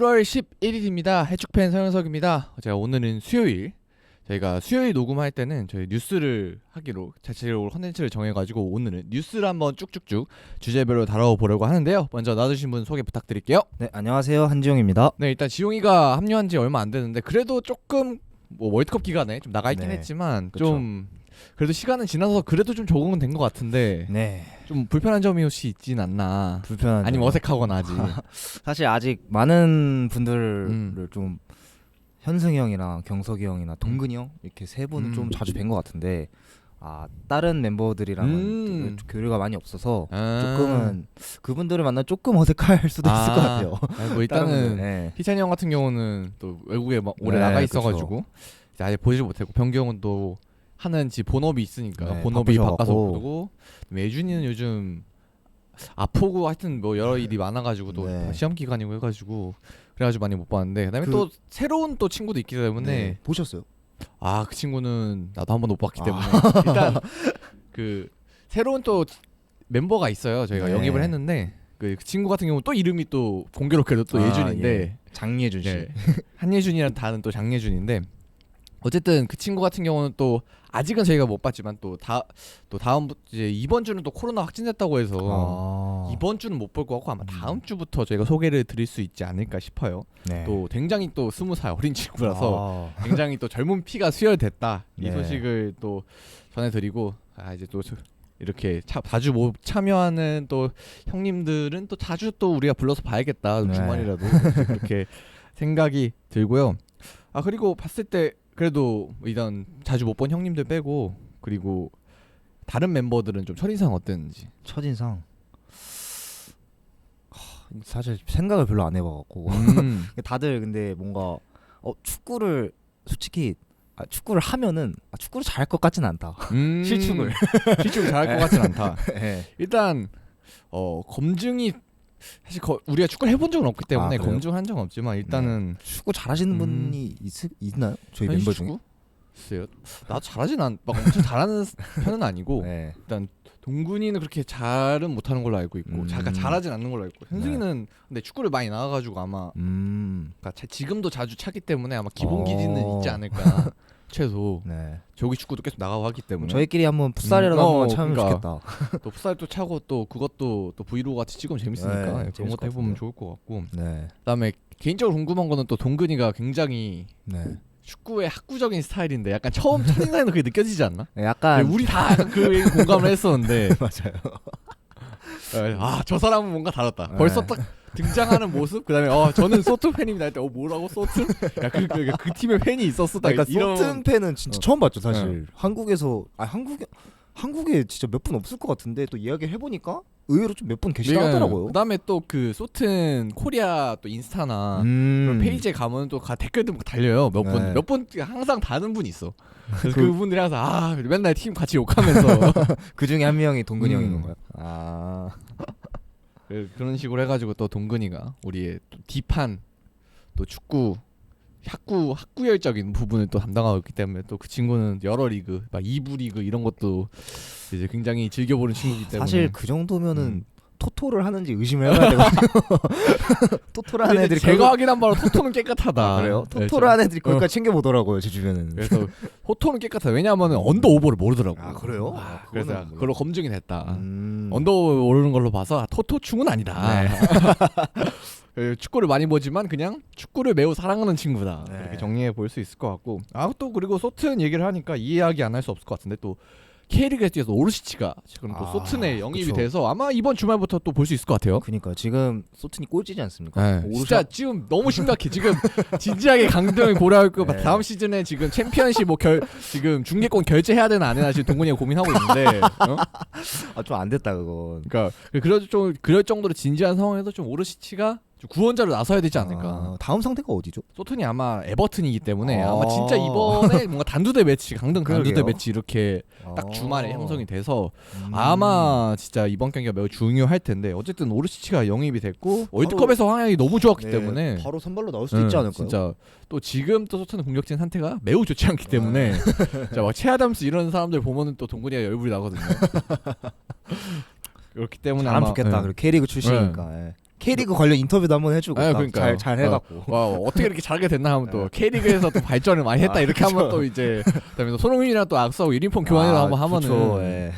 1월 11일입니다. 해축팬 서영석입니다. 제가 오늘은 수요일, 저희가 수요일 녹음할 때는 저희 뉴스를 하기로 자체적으로 컨텐츠를 정해가지고 오늘은 뉴스를 한번 쭉쭉쭉 주제별로 다뤄보려고 하는데요. 먼저 나와주신 분 소개 부탁드릴게요. 네, 안녕하세요, 한지용입니다. 네, 일단 지용이가 합류한 지 얼마 안 됐는데 그래도 조금 뭐 월드컵 기간에 좀 나가 있긴 네, 했지만 그쵸. 좀 그래도 시간은 지나서 그래도 좀 적응은 된 것 같은데 네, 좀 불편한 점이 혹시 있진 않나? 불편한. 아니면 어색하거나 하지. 사실 아직 많은 분들을 좀 현승이 형이랑 경석이 형이나 동근이 형 이렇게 세 분은 좀 자주 뵌 것 같은데 다른 멤버들이랑은 좀 교류가 많이 없어서 조금은 그분들을 만나 조금 어색할 수도 있을 것 같아요. 아니, 뭐 일단은 네. 희찬이 형 같은 경우는 또 외국에 막 오래 네, 나가 있어가지고 이제 아예 보지 못했고 병기 형은 또 하는 지 본업이 있으니까 네, 본업이 바쁘셔갖고. 바빠서 모르고 예준이는 요즘 아프고 하여튼 뭐 여러 일이 많아가지고 또 네. 시험 기간이고 해가지고 그래가지고 많이 못 봤는데 그다음에 또 새로운 또 친구도 있기 때문에 네, 보셨어요? 그 친구는 나도 한 번도 못 봤기 때문에 일단 그 새로운 또 멤버가 있어요. 저희가 네. 영입을 했는데 그 친구 같은 경우는 또 이름이 또 공교롭게도 또 예준인데 예. 장예준 씨. 예. 한예준이랑 다른 또 장예준인데 어쨌든 그 친구 같은 경우는 또 아직은 저희가 못 봤지만 또 다음 이제 이번 주는 또 코로나 확진됐다고 해서 이번 주는 못 볼 것 같고 아마 다음 주부터 저희가 소개를 드릴 수 있지 않을까 싶어요. 네. 또 굉장히 또 20살 어린 친구라서 굉장히 또 젊은 피가 수혈됐다 이 네. 소식을 또 전해드리고 이제 또 이렇게 자주 못 참여하는 또 형님들은 또 자주 또 우리가 불러서 봐야겠다. 네. 주말이라도 그렇게 생각이 들고요. 그리고 봤을 때 그래도 일단 자주 못 본 형님들 빼고 그리고 다른 멤버들은 좀 첫인상 어땠는지. 첫인상 사실 생각을 별로 안 해봐갖고 다들 근데 뭔가 축구를 솔직히 축구를 하면은 축구를 잘할 것 같진 않다. 실축을 잘할 것 같진 않다. 네. 일단 검증이 사실 우리가 축구를 해본 적은 없기 때문에 그래요? 검증한 적은 없지만 일단은 축구 잘하시는 분이 있나요? 저희 멤버 중에? 글쎄요. 나도 잘하진 막 엄청 잘하는 편은 아니고 네. 일단 동근이는 그렇게 잘은 못하는 걸로 알고 있고 잠깐 잘하진 않는 걸로 알고 있고 현승이는 근데 축구를 많이 나와가지고 아마 그러니까 지금도 자주 차기 때문에 아마 기본 기질은 있지 않을까 최소. 네. 저기 축구도 계속 나가고 하기 때문에 저희끼리 한번 풋살이라도 한번 차면 그러니까. 좋겠다. 또 풋살도 차고 또 그것도 또 브이로그 같이 찍으면 재밌으니까 네, 그런 재밌을 것도 것 해보면 같은데요. 좋을 것 같고 네. 그다음에 개인적으로 궁금한 거는 또 동근이가 굉장히 네. 축구의 학구적인 스타일인데 약간 처음 첫인상에는 그게 느껴지지 않나? 네, 약간 우리 다 약간 그 공감을 했었는데 맞아요. 저 사람은 뭔가 다르다. 네. 벌써 딱 등장하는 모습 그다음에 저는 소트 팬입니다 할 때 뭐라고 소트? 그 팀의 팬이 있었어. 그러니까 이런 소튼 팬은 진짜 처음 봤죠 사실. 한국에서 한국에 진짜 몇 분 없을 것 같은데 또 이야기 해보니까 의외로 좀 몇 분 계시다 하더라고요. 그다음에 또 그 소튼 코리아 또 인스타나 그런 페이지에 가면 또 댓글들 막 달려요. 몇 분 항상 다는 분이 있어. 그래서 그분들이 항상 맨날 팀 같이 욕하면서 그 중에 한 명이 동근이 형인 건가요? 그런 식으로 해가지고 또 동근이가 우리의 또 딥한 또 축구 학구열적인 부분을 또 담당하고 있기 때문에 또 그 친구는 여러 리그 막 2부 리그 이런 것도 이제 굉장히 즐겨보는 친구이기 때문에 사실 그 정도면은 토토를 하는지 의심을 해봐야 되거든요. 토토를 하는 애들이 제가 확인한 바로 토토는 깨끗하다. 그래요? 토토를 하는 애들이 거기까지 챙겨보더라고요 제 주변에는. 그래서 토토는 깨끗하다. 왜냐하면 언더 오버를 모르더라고. 그래요? 그래서 그걸로 검증이 됐다. 언더 오버 모르는 걸로 봐서 토토충은 아니다. 축구를 많이 보지만 그냥 축구를 매우 사랑하는 친구다. 네. 이렇게 정리해 볼 수 있을 것 같고 또 그리고 소튼 얘기를 하니까 이 이야기 안 할 수 없을 것 같은데 또 K리그에 뛰어서 오르시치가 지금 또 소튼에 영입이 그쵸. 돼서 아마 이번 주말부터 또 볼 수 있을 것 같아요. 그러니까 지금 소튼이 꼴찌지 않습니까? 진짜 지금 너무 심각해. 지금 진지하게 강등을 고려할 거 네. 다음 시즌에 지금 챔피언십 지금 중계권 결제해야 되나 안 되나 지금 동근이가 고민하고 있는데 좀 안 됐다 그건. 그러니까 그럴 정도로 진지한 상황에서 좀 오르시치가 좀 구원자로 나서야 되지 않을까. 다음 상대가 어디죠? 소튼이 아마 에버튼이기 때문에 아마 진짜 이번에 뭔가 단두대 매치 강등 단두대 매치 이렇게 딱 주말에 형성이 돼서 아마 진짜 이번 경기가 매우 중요할 텐데 어쨌든 오르시치가 영입이 됐고 월드컵에서 활약이 너무 좋았기 때문에 바로 선발로 나올 수도 있지 않을까요? 진짜 또 지금 또 소튼의 공격진 상태가 매우 좋지 않기 때문에 자, 막 최아담스 이런 사람들 보면은 또 동근이가 열불이 나거든요. 그렇기 때문에 잘하면 아마 좋겠다. 그리고 K리그 출신이니까. K리그 관련 인터뷰도 한번 해주고 그러니까요. 잘 해갖고 와 어떻게 이렇게 잘하게 됐나 하면 또 K리그에서 또 발전을 많이 했다 이렇게 하면 또 이제 그다음에 또 손흥민이랑 또 악수하고 유니폼 교환을 한번 하면은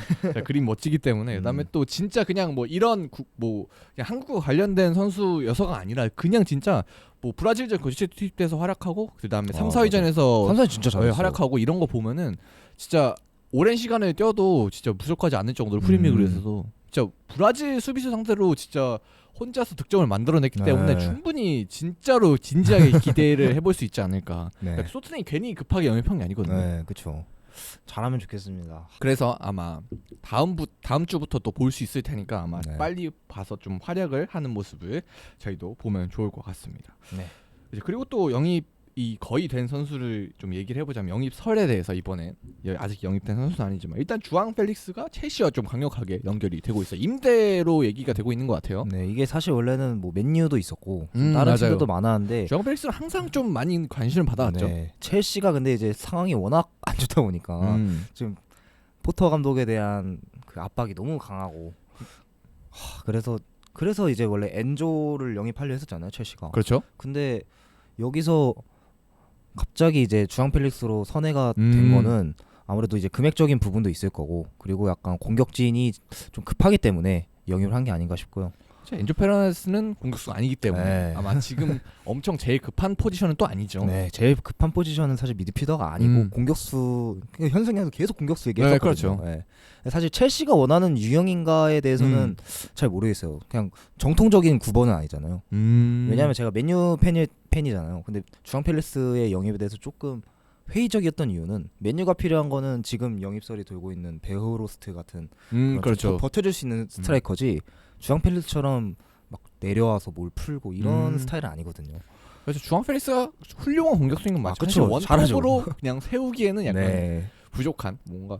그림 멋지기 때문에 그다음에 또 진짜 그냥 뭐 이런 뭐 그냥 한국과 관련된 선수여서가 아니라 그냥 진짜 뭐 브라질전 거치체 투입돼서 활약하고 그다음에 3, 4위전에서 3, 4위 진짜 잘했어. 활약하고 이런 거 보면은 진짜 오랜 시간을 뛰어도 진짜 부족하지 않을 정도로 프리미어리그에서도 진짜 브라질 수비수 상대로 진짜 혼자서 득점을 만들어냈기 때문에 충분히 진짜로 진지하게 기대를 해볼 수 있지 않을까. 그러니까 소트닝이 괜히 급하게 영입한 게 아니거든요. 네, 그렇죠. 잘하면 좋겠습니다. 그래서 아마 다음 주부터 또 볼 수 있을 테니까 아마 빨리 봐서 좀 활약을 하는 모습을 저희도 보면 좋을 것 같습니다. 네. 이제 그리고 또 영입이 거의 된 선수를 좀 얘기를 해보자면 영입설에 대해서 이번에 아직 영입된 선수는 아니지만 일단 주앙 펠릭스가 첼시와 좀 강력하게 연결이 되고 있어요. 임대로 얘기가 되고 있는 것 같아요. 네, 이게 사실 원래는 뭐 맨유도 있었고 다른 팀들도 많았는데 주앙 펠릭스는 항상 좀 많이 관심을 받아왔죠. 네, 첼시가 근데 이제 상황이 워낙 안 좋다 보니까 지금 포터 감독에 대한 그 압박이 너무 강하고 그래서 이제 원래 엔조를 영입하려 했었잖아요, 첼시가. 그렇죠. 근데 여기서 갑자기 이제 주앙 펠릭스로 선회가 된 거는 아무래도 이제 금액적인 부분도 있을 거고 그리고 약간 공격진이 좀 급하기 때문에 영입을 한 게 아닌가 싶고요. 엔조 페르난데스는 공격수가 아니기 때문에 아마 지금 엄청 제일 급한 포지션은 또 아니죠. 네, 제일 급한 포지션은 사실 미드필더가 아니고 공격수. 현승이도 계속 공격수 얘기했었거든요. 그렇죠. 네. 사실 첼시가 원하는 유형인가에 대해서는 잘 모르겠어요. 그냥 정통적인 9번은 아니잖아요. 왜냐하면 제가 맨유 팬이잖아요. 근데 주앙 펠리스의 영입에 대해서 조금 회의적이었던 이유는 맨유가 필요한 거는 지금 영입설이 돌고 있는 베흐로스트 같은 그렇죠. 버텨줄 수 있는 스트라이커지 주앙 펠리스처럼 막 내려와서 뭘 풀고 이런 스타일은 아니거든요. 그래서 주앙 펠리스가 훌륭한 공격수인 건 맞죠. 그렇죠. 원톱으로 그냥 세우기에는 약간 부족한 뭔가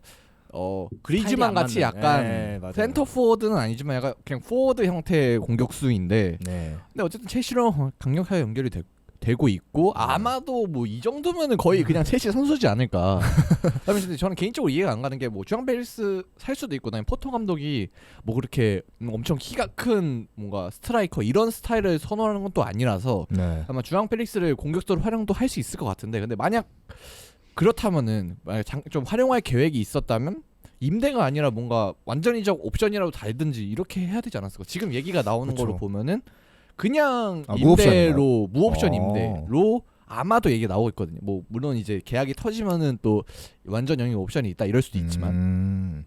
그리즈만 같이 약간 센터 포워드는 아니지만 약간 그냥 포워드 형태의 공격수인데 근데 어쨌든 첼시로 강력하게 연결이 되고 있고 아마도 뭐 이 정도면은 거의 그냥 첼시 선수지 않을까. 그다음에 저는 개인적으로 이해가 안 가는 게 뭐 주앙 펠리스 살 수도 있고 그다음에 포터 감독이 뭐 그렇게 엄청 키가 큰 뭔가 스트라이커 이런 스타일을 선호하는 건 또 아니라서 아마 주앙 펠릭스를 공격적으로 활용도 할 수 있을 것 같은데 근데 만약 그렇다면은 좀 활용할 계획이 있었다면 임대가 아니라 뭔가 완전히적 옵션이라도 달든지 이렇게 해야 되지 않았을까. 지금 얘기가 나오는 거로 보면은 그냥 임대로 무옵션 임대로 아마도 얘기 나오고 있거든요. 뭐 물론 이제 계약이 터지면은 또 완전 영입 옵션이 있다 이럴 수도 있지만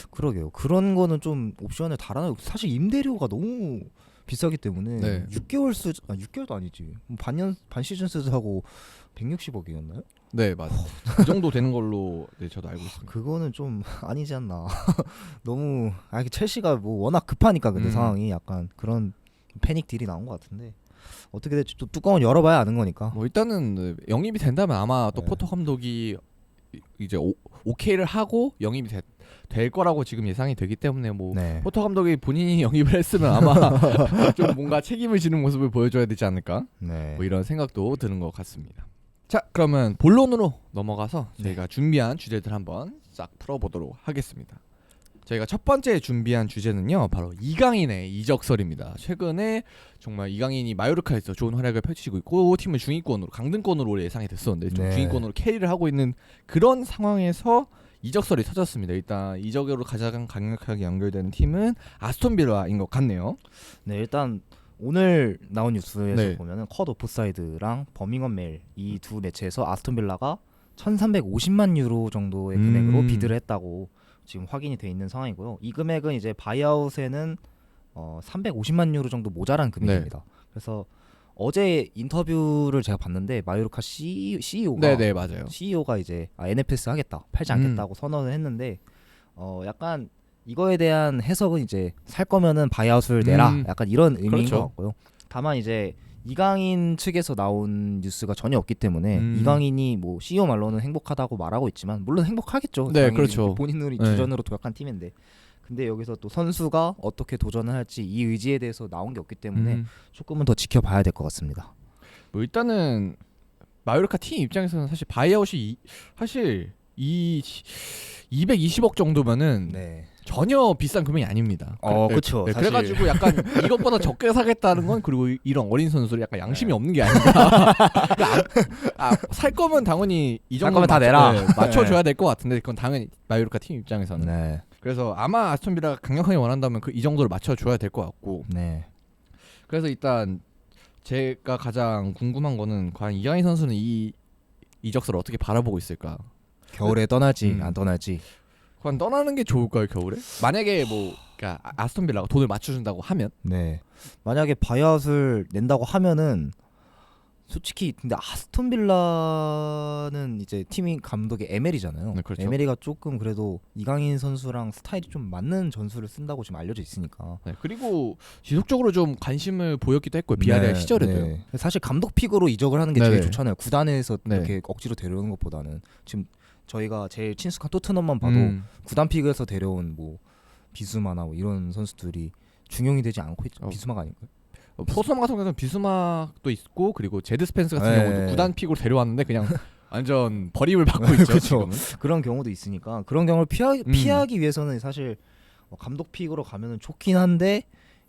그러게요. 그런 거는 좀 옵션을 달아나. 사실 임대료가 너무 비싸기 때문에 6개월도 아니지. 반 시즌 쓰자고 160억이었나요? 네, 맞아요. 그 정도 되는 걸로 저도 알고 있습니다. 그거는 좀 아니지 않나. 너무 첼시가 뭐 워낙 급하니까 근데 상황이 약간 그런 패닉 딜이 나온 것 같은데 어떻게 될지 또 뚜껑을 열어봐야 아는 거니까. 뭐 일단은 영입이 된다면 아마 또 포터 감독이 이제 오케이를 하고 영입이 될 거라고 지금 예상이 되기 때문에 뭐 포터 감독이 본인이 영입을 했으면 아마 좀 뭔가 책임을 지는 모습을 보여줘야 되지 않을까. 뭐 이런 생각도 드는 것 같습니다. 자, 그러면 본론으로 넘어가서 저희가 준비한 주제들 한번 싹 풀어보도록 하겠습니다. 저희가 첫 번째 준비한 주제는요 바로 이강인의 이적설입니다. 최근에 정말 이강인이 마요르카에서 좋은 활약을 펼치고 있고 팀을 중위권으로 강등권으로 올해 예상이 됐었는데 좀 중위권으로 캐리를 하고 있는 그런 상황에서 이적설이 터졌습니다. 일단 이적으로 가장 강력하게 연결되는 팀은 아스톤 빌라인 것 같네요. 네, 일단 오늘 나온 뉴스에서 보면은 컷 오프사이드랑 버밍엄 메일 이 두 매체에서 아스톤 빌라가 1,350만 유로 정도의 금액으로 비드를 했다고 지금 확인이 돼 있는 상황이고요. 이 금액은 이제 바이아웃에는 350만 유로 정도 모자란 금액입니다. 그래서 어제 인터뷰를 제가 봤는데 마요르카 CEO가 맞아요. CEO가 이제 NFS 하겠다, 팔지 않겠다고 선언을 했는데 약간 이거에 대한 해석은 이제 살 거면은 바이아웃을 내라, 약간 이런 의미인 것 같고요. 다만 이제 이강인 측에서 나온 뉴스가 전혀 없기 때문에 이강인이 뭐 CEO 말로는 행복하다고 말하고 있지만 물론 행복하겠죠. 네, 그렇죠. 본인으로 주전으로 도약한 팀인데 근데 여기서 또 선수가 어떻게 도전을 할지 이 의지에 대해서 나온 게 없기 때문에 조금은 더 지켜봐야 될 것 같습니다. 뭐 일단은 마요르카 팀 입장에서는 사실 바이아웃이 사실 이 220억 정도면은 네. 전혀 비싼 금액이 아닙니다. 그렇죠. 네, 그래가지고 약간 이것보다 적게 사겠다는 건 그리고 이런 어린 선수를 약간 양심이 없는 게 아닌가. 살 거면 당연히 이 살 정도면 거면 다 내라. 맞춰줘야 될 것 같은데 그건 당연히 마요르카 팀 입장에서는. 네. 그래서 아마 아스톤빌라가 강력하게 원한다면 이 정도를 맞춰줘야 될 것 같고. 네. 그래서 일단 제가 가장 궁금한 거는 과연 이강인 선수는 이 이적설을 어떻게 바라보고 있을까. 겨울에 떠날지 안 떠날지. 과연 떠나는 게 좋을까요 겨울에? 만약에 뭐 그러니까 아스톤빌라가 돈을 맞춰준다고 하면. 네. 만약에 바이아웃을 낸다고 하면은 솔직히 근데 아스톤 빌라는 이제 팀이 감독이 에메리잖아요. 네, 그렇죠. 에메리가 조금 그래도 이강인 선수랑 스타일이 좀 맞는 전술을 쓴다고 지금 알려져 있으니까. 네, 그리고 지속적으로 좀 관심을 보였기도 했고요. 비아리아 시절에도요. 네. 사실 감독 픽으로 이적을 하는 게 네네. 제일 좋잖아요. 구단에서 네. 이렇게 억지로 데려오는 것보다는 지금 저희가 제일 친숙한 토트넘만 봐도 구단 픽에서 데려온 뭐 비수마나 뭐 이런 선수들이 중용이 되지 않고 있죠. 비수마가 아닌가요? 토트넘 같은 경우는 비스마도 있고 그리고 제드 스펜스 같은 네. 경우도 구단 픽으로 데려왔는데 그냥 완전 버림을 받고 있죠. 그렇죠. 지금은. 그런 경우도 있으니까 그런 경우를 피하기 위해서는 사실 감독 픽으로 가면은 좋긴 한데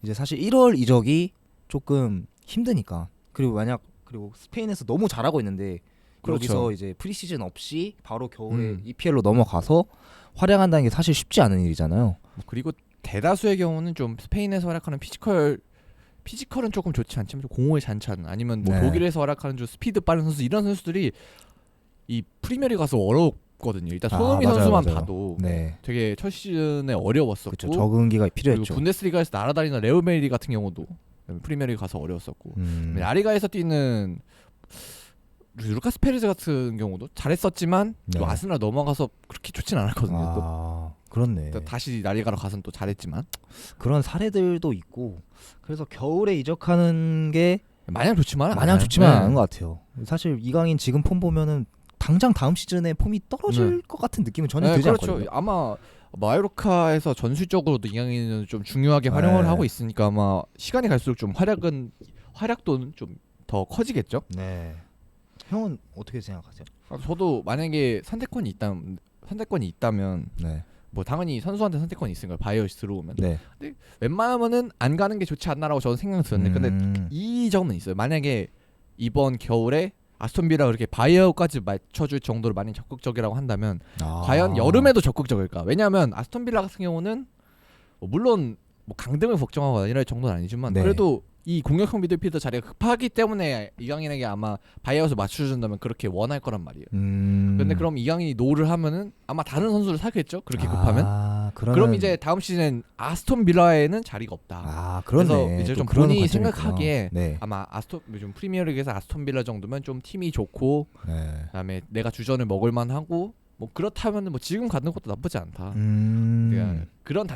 이제 사실 1월 이적이 조금 힘드니까 그리고 스페인에서 너무 잘하고 있는데 그렇죠. 여기서 이제 프리시즌 없이 바로 겨울에 EPL로 넘어가서 활약한다는 게 사실 쉽지 않은 일이잖아요. 그리고 대다수의 경우는 좀 스페인에서 활약하는 피지컬은 조금 좋지 않지만 좀 공을 잔찬 아니면 뭐 네. 독일에서 활약하는 좀 스피드 빠른 선수 이런 선수들이 이 프리미어리그 가서 어렵거든요. 일단 손흥민 맞아요, 선수만 맞아요. 봐도 네. 되게 첫 시즌에 어려웠었고 그렇죠. 적응기가 그리고 필요했죠. 분데스리가에서 날아다니는 레오 메리 같은 경우도 프리미어리그 가서 어려웠었고 라리가에서 뛰는 루카스 페레즈 같은 경우도 잘했었지만 네. 또 아스날 넘어가서 그렇게 좋진 않았거든요. 또. 그렇네. 다시 라리가로 가서는 또 잘했지만 그런 사례들도 있고 그래서 겨울에 이적하는 게 마냥 좋지만 않은 것 같아요. 사실 이강인 지금 폼 보면은 당장 다음 시즌에 폼이 떨어질 것 같은 느낌은 전혀 들지 그렇죠. 않거든요. 아마 마요르카에서 전술적으로도 이강인은 좀 중요하게 활용을 하고 있으니까 아마 시간이 갈수록 좀 활약도는 좀 더 커지겠죠. 네. 형은 어떻게 생각하세요? 저도 만약에 선택권이 있다면 네. 뭐 당연히 선수한테 선택권이 있으니까 바이오시 들어오면 네. 근데 웬만하면은 안 가는 게 좋지 않나라고 저는 생각이 들었는데 근데 이 점은 있어요. 만약에 이번 겨울에 아스톤빌라가 그렇게 바이오까지 맞춰줄 정도로 많이 적극적이라고 한다면 과연 여름에도 적극적일까? 왜냐하면 아스톤빌라 같은 경우는 물론 뭐 강등을 걱정하거나 이럴 정도는 아니지만 네. 그래도 이 공격형 미드필더 자리가 급하기 때문에 이강인에게 아마 바이아웃을 맞춰준다면 그렇게 원할 거란 말이에요. 근데 그럼 이강인이 노를 하면은 아마 다른 선수를 사겠죠. 그렇게 급하면. 그럼 이제 다음 시즌 아스톤 빌라에는 자리가 없다. 그래서 그래서 이제 좀 본인이 생각하기에 아마 요즘 프리미어리그에서 아스톤 빌라 정도면 좀 팀이 좋고 그다음에 내가 주전을 먹을 만하고 뭐 그렇다면은 뭐 지금 가는 것도 나쁘지 않다. 그러니까 그런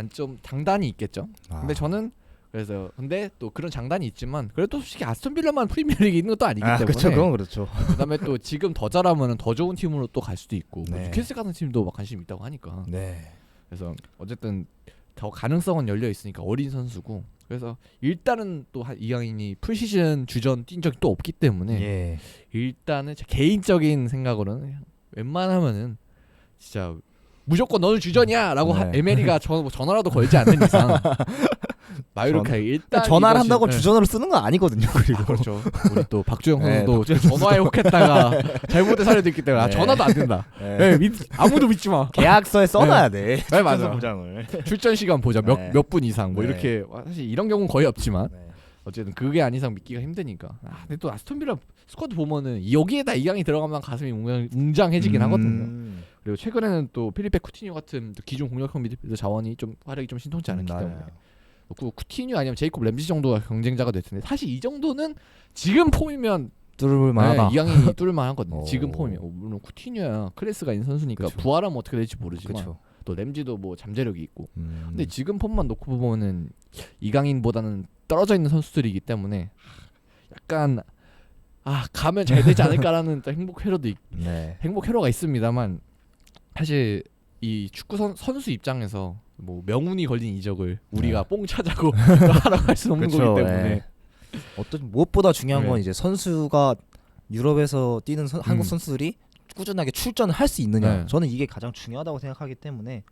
장단이 있겠죠. 근데 저는 그래서 근데 또 그런 장단이 있지만 그래도 솔직히 아스톤 빌라만 프리미어리그 있는 것도 아니기 때문에 그렇죠. 그건 그렇죠. 그다음에 또 지금 더 잘하면은 더 좋은 팀으로 또 갈 수도 있고 네. 뉴캐슬 같은 팀도 막 관심 있다고 하니까 네. 그래서 어쨌든 더 가능성은 열려 있으니까 어린 선수고 그래서 일단은 또 이강인이 풀시즌 주전 뛴 적이 또 없기 때문에 일단은 제 개인적인 생각으로는 웬만하면은 진짜 무조건 너는 주전이야라고 에메리가 전화라도 걸지 않는 이상 마요르카에 일단 전화를 한다고 주전으로 쓰는 건 아니거든요. 그리고 그렇죠. 우리 또 박주영 선수도 전화에 혹했다가 잘못된 사례도 있기 때문에 전화도 안 된다. 아무도 믿지 마. 계약서에 써놔야 돼. 네, 맞아. 보장을. 출전 시간 보자 몇 분 이상 뭐 이렇게 사실 이런 경우는 거의 없지만 어쨌든 그게 아닌 이상 믿기가 힘드니까. 근데 또 아스톤빌라 스쿼드 보면은 여기에다 이강이 들어가면 가슴이 웅장해지긴 하거든요. 그리고 최근에는 또 필리페 쿠티뉴 같은 기존 공격형 미드필더 자원이 좀 활약이 좀 신통치 않기 때문에 쿠티뉴 아니면 제이콥 램지 정도가 경쟁자가 될 텐데 사실 이 정도는 지금 폼이면 뚫을만하다. 이강인이 뚫을만하거든요. 지금 폼이면 물론 쿠티뉴야 클래스가 있는 선수니까 그쵸. 부활하면 어떻게 될지 모르지만 그쵸. 또 램지도 뭐 잠재력이 있고 근데 지금 폼만 놓고 보면은 이강인보다는 떨어져 있는 선수들이기 때문에 약간 가면 잘 되지 않을까라는 행복 회로가 있습니다만 사실 이 축구 선수 입장에서 뭐 명운이 걸린 이적을 우리가 뽕 차자고 하러 갈 수는 없는 거기 때문에 어떤 무엇보다 중요한 건 이제 선수가 유럽에서 뛰는 한국 선수들이 꾸준하게 출전을 할 수 있느냐. 네. 저는 이게 가장 중요하다고 생각하기 때문에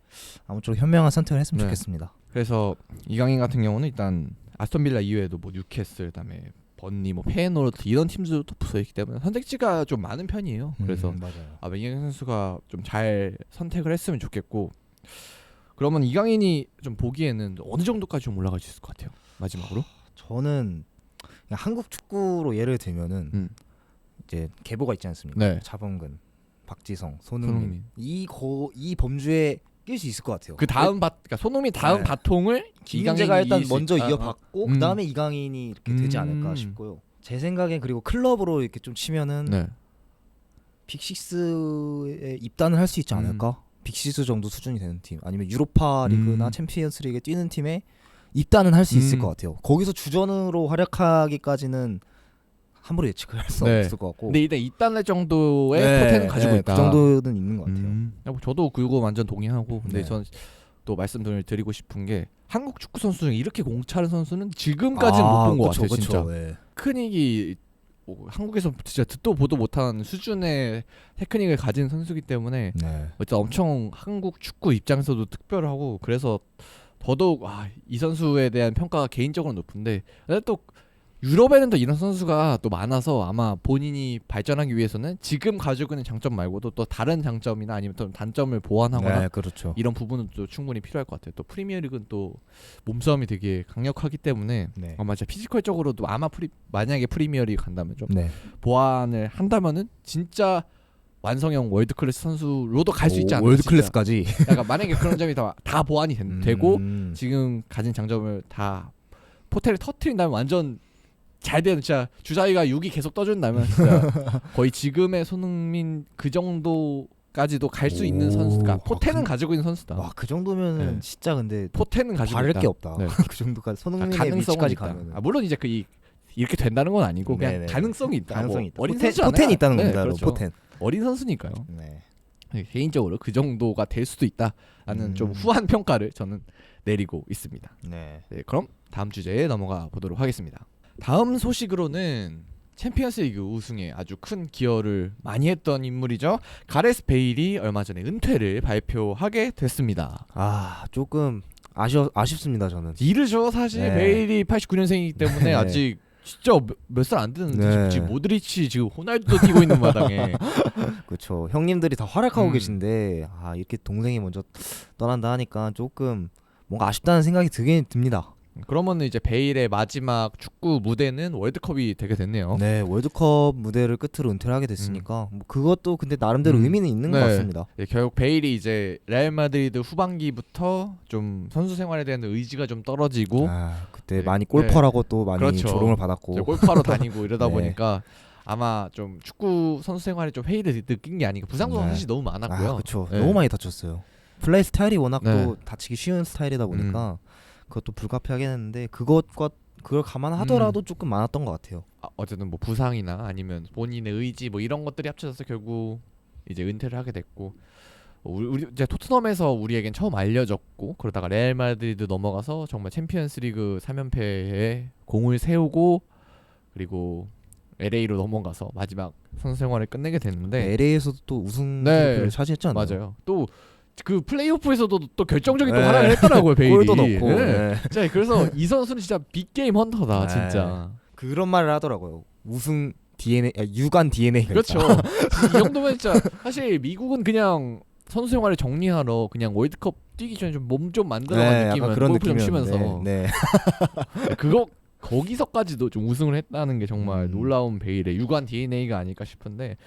아무쪼록 현명한 선택을 했으면 네. 좋겠습니다. 그래서 이강인 같은 경우는 일단 아스톤 빌라 이외에도 뭐 뉴캐슬, 그다음에 번니, 뭐 페이노르트 이런 팀들도 또 붙어있기 때문에 선택지가 좀 많은 편이에요. 그래서 맞아요. 이강인 선수가 좀 잘 선택을 했으면 좋겠고, 그러면 이강인이 좀 보기에는 어느 정도까지 좀 올라갈 수 있을 것 같아요, 마지막으로? 저는 그냥 한국 축구로 예를 들면은 이제 계보가 있지 않습니까? 네. 차범근, 박지성, 손흥민. 이 범주에 낄 수 있을 것 같아요. 그 다음 그러니까 손흥민 다음 네. 바통을 김민재가 일단 이길 수 먼저 있- 이어받고 그 다음에 이강인이 이렇게 되지 않을까 싶고요. 제 생각엔 그리고 클럽으로 이렇게 좀 치면은 네. 빅6에 입단을 할 수 있지 않을까? 빅6 정도 수준이 되는 팀 아니면 유로파 리그나 챔피언스 리그에 뛰는 팀에 입단은 할 수 있을 것 같아요. 거기서 주전으로 활약하기까지는 함부로 예측을 할 수 네. 없을 것 같고. 근데 일단 입단할 정도의 포텐은 가지고 있다. 그 정도는 있는 것 같아요. 저도 그거 완전 동의하고, 근데 네. 전 또 말씀을 드리고 싶은 게 한국 축구 선수 중에 이렇게 공차는 선수는 지금까지는 못 본 것 같아요. 진짜 네. 테크닉이 한국에서 진짜 듣도 보도 못한 수준의 테크닉을 가진 선수이기 때문에 네. 일단 엄청 한국 축구 입장에서도 특별하고, 그래서 더더욱 이 선수에 대한 평가가 개인적으로 높은데, 근데 또 유럽에는 또 이런 선수가 또 많아서 아마 본인이 발전하기 위해서는 지금 가지고 있는 장점 말고도 또 다른 장점이나 아니면 또 단점을 보완하거나 네, 그렇죠. 이런 부분은 또 충분히 필요할 것 같아요. 또 프리미어리그는 또 몸싸움이 되게 강력하기 때문에 네. 아마 진짜 피지컬적으로도 아마 만약에 프리미어리그 간다면 좀 네. 보완을 한다면은 진짜 완성형 월드 클래스 선수로도 갈 수 있지 않을까. 월드 클래스까지. 그러니까 만약에 그런 점이 다 보완이 되고 음. 지금 가진 장점을 다 포텐을 터트린다면 완전 잘 되는, 진짜 주사위가 6이 계속 떠준다면 진짜 거의 지금의 손흥민 그 정도까지도 갈 수 있는 선수가 포텐은 가지고 있는 선수다. 와, 그 정도면은 네. 진짜 근데 포텐은 가지고 바를 있다. 게 없다. 네. 그 정도까지 손흥민의 가능성은 위치까지 있다. 가면은. 물론 이제 이렇게 된다는 건 아니고 그냥 네네. 가능성이 있다. 가능성이 있다. 어린 포텐, 선수잖아요. 포텐이 있다는 네, 겁니다. 그렇죠. 포텐. 어린 선수니까요. 네. 개인적으로 그 정도가 될 수도 있다라는 좀 후한 평가를 저는 내리고 있습니다. 네. 네, 그럼 다음 주제에 넘어가 보도록 하겠습니다. 다음 소식으로는 챔피언스리그 우승에 아주 큰 기여를 많이 했던 인물이죠. 가레스 베일이 얼마 전에 은퇴를 발표하게 됐습니다. 조금 아쉽습니다, 저는. 이르죠. 사실 네. 베일이 89년생이기 때문에 네. 아직 진짜 몇 살 안 되는데 네. 지금 모드리치, 지금 호날두도 뛰고 있는 마당에 그렇죠. 형님들이 다 활약하고 음. 계신데 이렇게 동생이 먼저 떠난다 하니까 조금 뭔가 아쉽다는 생각이 들긴 듭니다. 그러면은 이제 베일의 마지막 축구 무대는 월드컵이 되게 됐네요. 네, 월드컵 무대를 끝으로 은퇴를 하게 됐으니까 뭐 그것도 근데 나름대로 의미는 있는 것 네. 같습니다. 네, 결국 베일이 이제 레알 마드리드 후반기부터 좀 선수 생활에 대한 의지가 좀 떨어지고 그때 네. 많이 골퍼라고 또 많이 그렇죠. 조롱을 받았고 골프하러 다니고 이러다 네. 보니까 아마 좀 축구 선수 생활에 좀 회의를 느낀 게 아닌가. 부상도 네. 사실 너무 많았고요. 그렇죠. 네. 너무 많이 다쳤어요. 플레이 스타일이 워낙 네. 또 다치기 쉬운 스타일이다 보니까 그것도 불가피하긴 했는데 그걸 감안하더라도 조금 많았던 것 같아요. 어쨌든 뭐 부상이나 아니면 본인의 의지 뭐 이런 것들이 합쳐져서 결국 이제 은퇴를 하게 됐고, 우리 이제 토트넘에서 우리에겐 처음 알려졌고, 그러다가 레알 마드리드 넘어가서 정말 챔피언스리그 3연패에 공을 세우고, 그리고 LA로 넘어가서 마지막 선수 생활을 끝내게 됐는데 LA에서도 또 우승 네. 트로피를 차지했잖아요. 맞아요. 또 그 플레이오프에서도 또 결정적인 또 네. 활약을 했더라고요, 베일이. 골도 넣고. 네. 네. 자, 그래서 이 선수는 진짜 빅게임 헌터다, 네. 진짜. 그런 말을 하더라고요. 우승 DNA, 유관 DNA가 그렇죠. 이 정도면 진짜 사실 미국은 그냥 선수 생활을 정리하러 그냥 월드컵 뛰기 전에 좀 몸 좀 만들어간 느낌은 그런 골프 좀 느낌이었는데. 치면서 네. 거기서까지도 좀 우승을 했다는 게 정말 놀라운 베일의 유관 DNA가 아닐까 싶은데,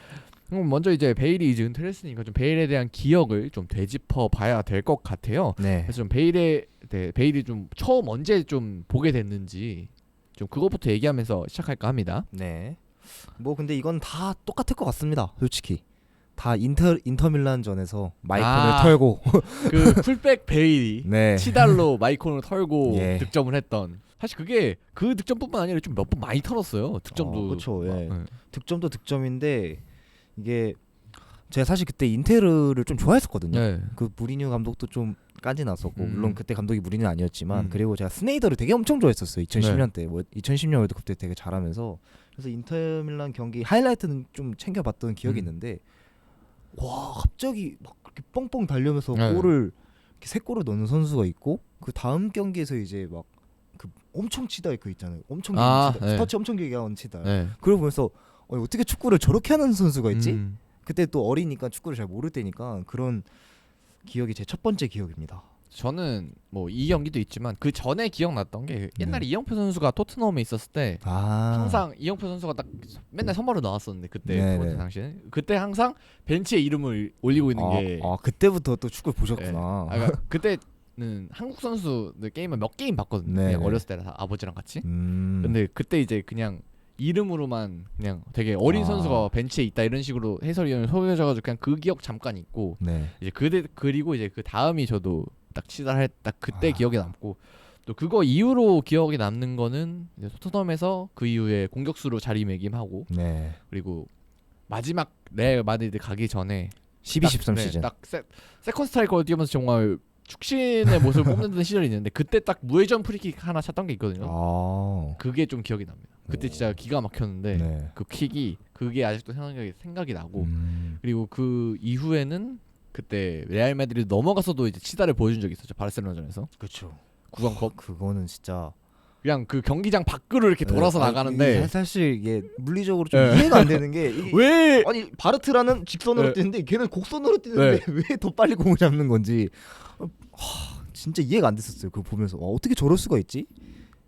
먼저 이제 베일이 이제 은퇴를 했으니까 좀 베일에 대한 기억을 좀 되짚어 봐야 될 것 같아요. 네. 그래서 좀 베일이 좀 처음 언제 좀 보게 됐는지 좀 그것부터 얘기하면서 시작할까 합니다. 네. 뭐 근데 이건 다 똑같을 것 같습니다. 솔직히. 다 인터밀란전에서 마이콘을 털고 그 풀백 베일이 네. 치달로 마이콘을 털고 예. 득점을 했던, 사실 그게 그 득점뿐만 아니라 좀 몇 번 많이 털었어요. 득점도. 그렇죠. 예. 네. 득점도 득점인데 이게 제가 사실 그때 인테르를 좀 좋아했었거든요. 네. 그 무리뉴 감독도 좀 깐지 났었고 물론 그때 감독이 무리뉴는 아니었지만 음. 그리고 제가 스네이더를 되게 엄청 좋아했었어요. 2010년 네. 때 2010년 월드컵 때 되게 잘하면서 그래서 인터밀란 경기 하이라이트는 좀 챙겨봤던 기억이 있는데 와 갑자기 막 그렇게 뻥뻥 달려면서 네. 골을 이렇게 3골을 넣는 선수가 있고 그 다음 경기에서 이제 막 그 엄청 치달 그 있잖아요. 엄청 긴 치달, 네. 스타치 엄청 길게 하는 치달. 네. 그걸 보면서 어떻게 축구를 저렇게 하는 선수가 있지? 음. 그때 또 어리니까 축구를 잘 모를 때니까 그런 기억이 제 첫 번째 기억입니다. 저는 뭐 이 경기도 있지만 그 전에 기억났던 게 옛날에 이영표 선수가 토트넘에 있었을 때 항상 이영표 선수가 딱 맨날 선발로 나왔었는데 그때 네네. 그때 당시에 그때 항상 벤치에 이름을 올리고 있는 게 그때부터 또 축구를 보셨구나. 그러니까 그때는 한국 선수들 게임을 몇 게임 봤거든요. 네네. 그냥 어렸을 때 아버지랑 같이. 근데 그때 이제 그냥 이름으로만 그냥 되게 어린 선수가 벤치에 있다 이런 식으로 해설위원이 소개해줘가지고 그냥 그 기억 잠깐 있고 네. 이제 그리고 이제 그 다음이 저도 딱 치달할 딱 그때 아. 기억에 남고 또 그거 이후로 기억에 남는 거는 이제 토트넘에서 그 이후에 공격수로 자리매김하고 네. 그리고 마지막 레알 마드리드 가기 전에 12-13 네, 시즌. 딱 세컨 스트라이커를 뛰면서 정말 축신의 모습을 뽐내던 시절이 있는데 그때 딱 무회전 프리킥 하나 찼던 게 있거든요. 그게 좀 기억이 납니다. 그때 진짜 기가 막혔는데 네. 그 킥이 그게 아직도 생각이 나고 그리고 그 이후에는 그때 레알 마드리드 넘어가서도 이제 치다를 보여준 적이 있었죠. 바르셀로나전에서 그렇죠. 구강컵 그거는 진짜 그냥 그 경기장 밖으로 이렇게 돌아서 나가는데 사실 이게 물리적으로 좀 네. 이해가 안 되는 게 이게 왜 아니 바르트라는 직선으로 네. 뛰는데 걔는 곡선으로 뛰는데 왜 더 빨리 공을 잡는 건지 진짜 이해가 안 됐었어요. 그거 보면서 어떻게 저럴 수가 있지?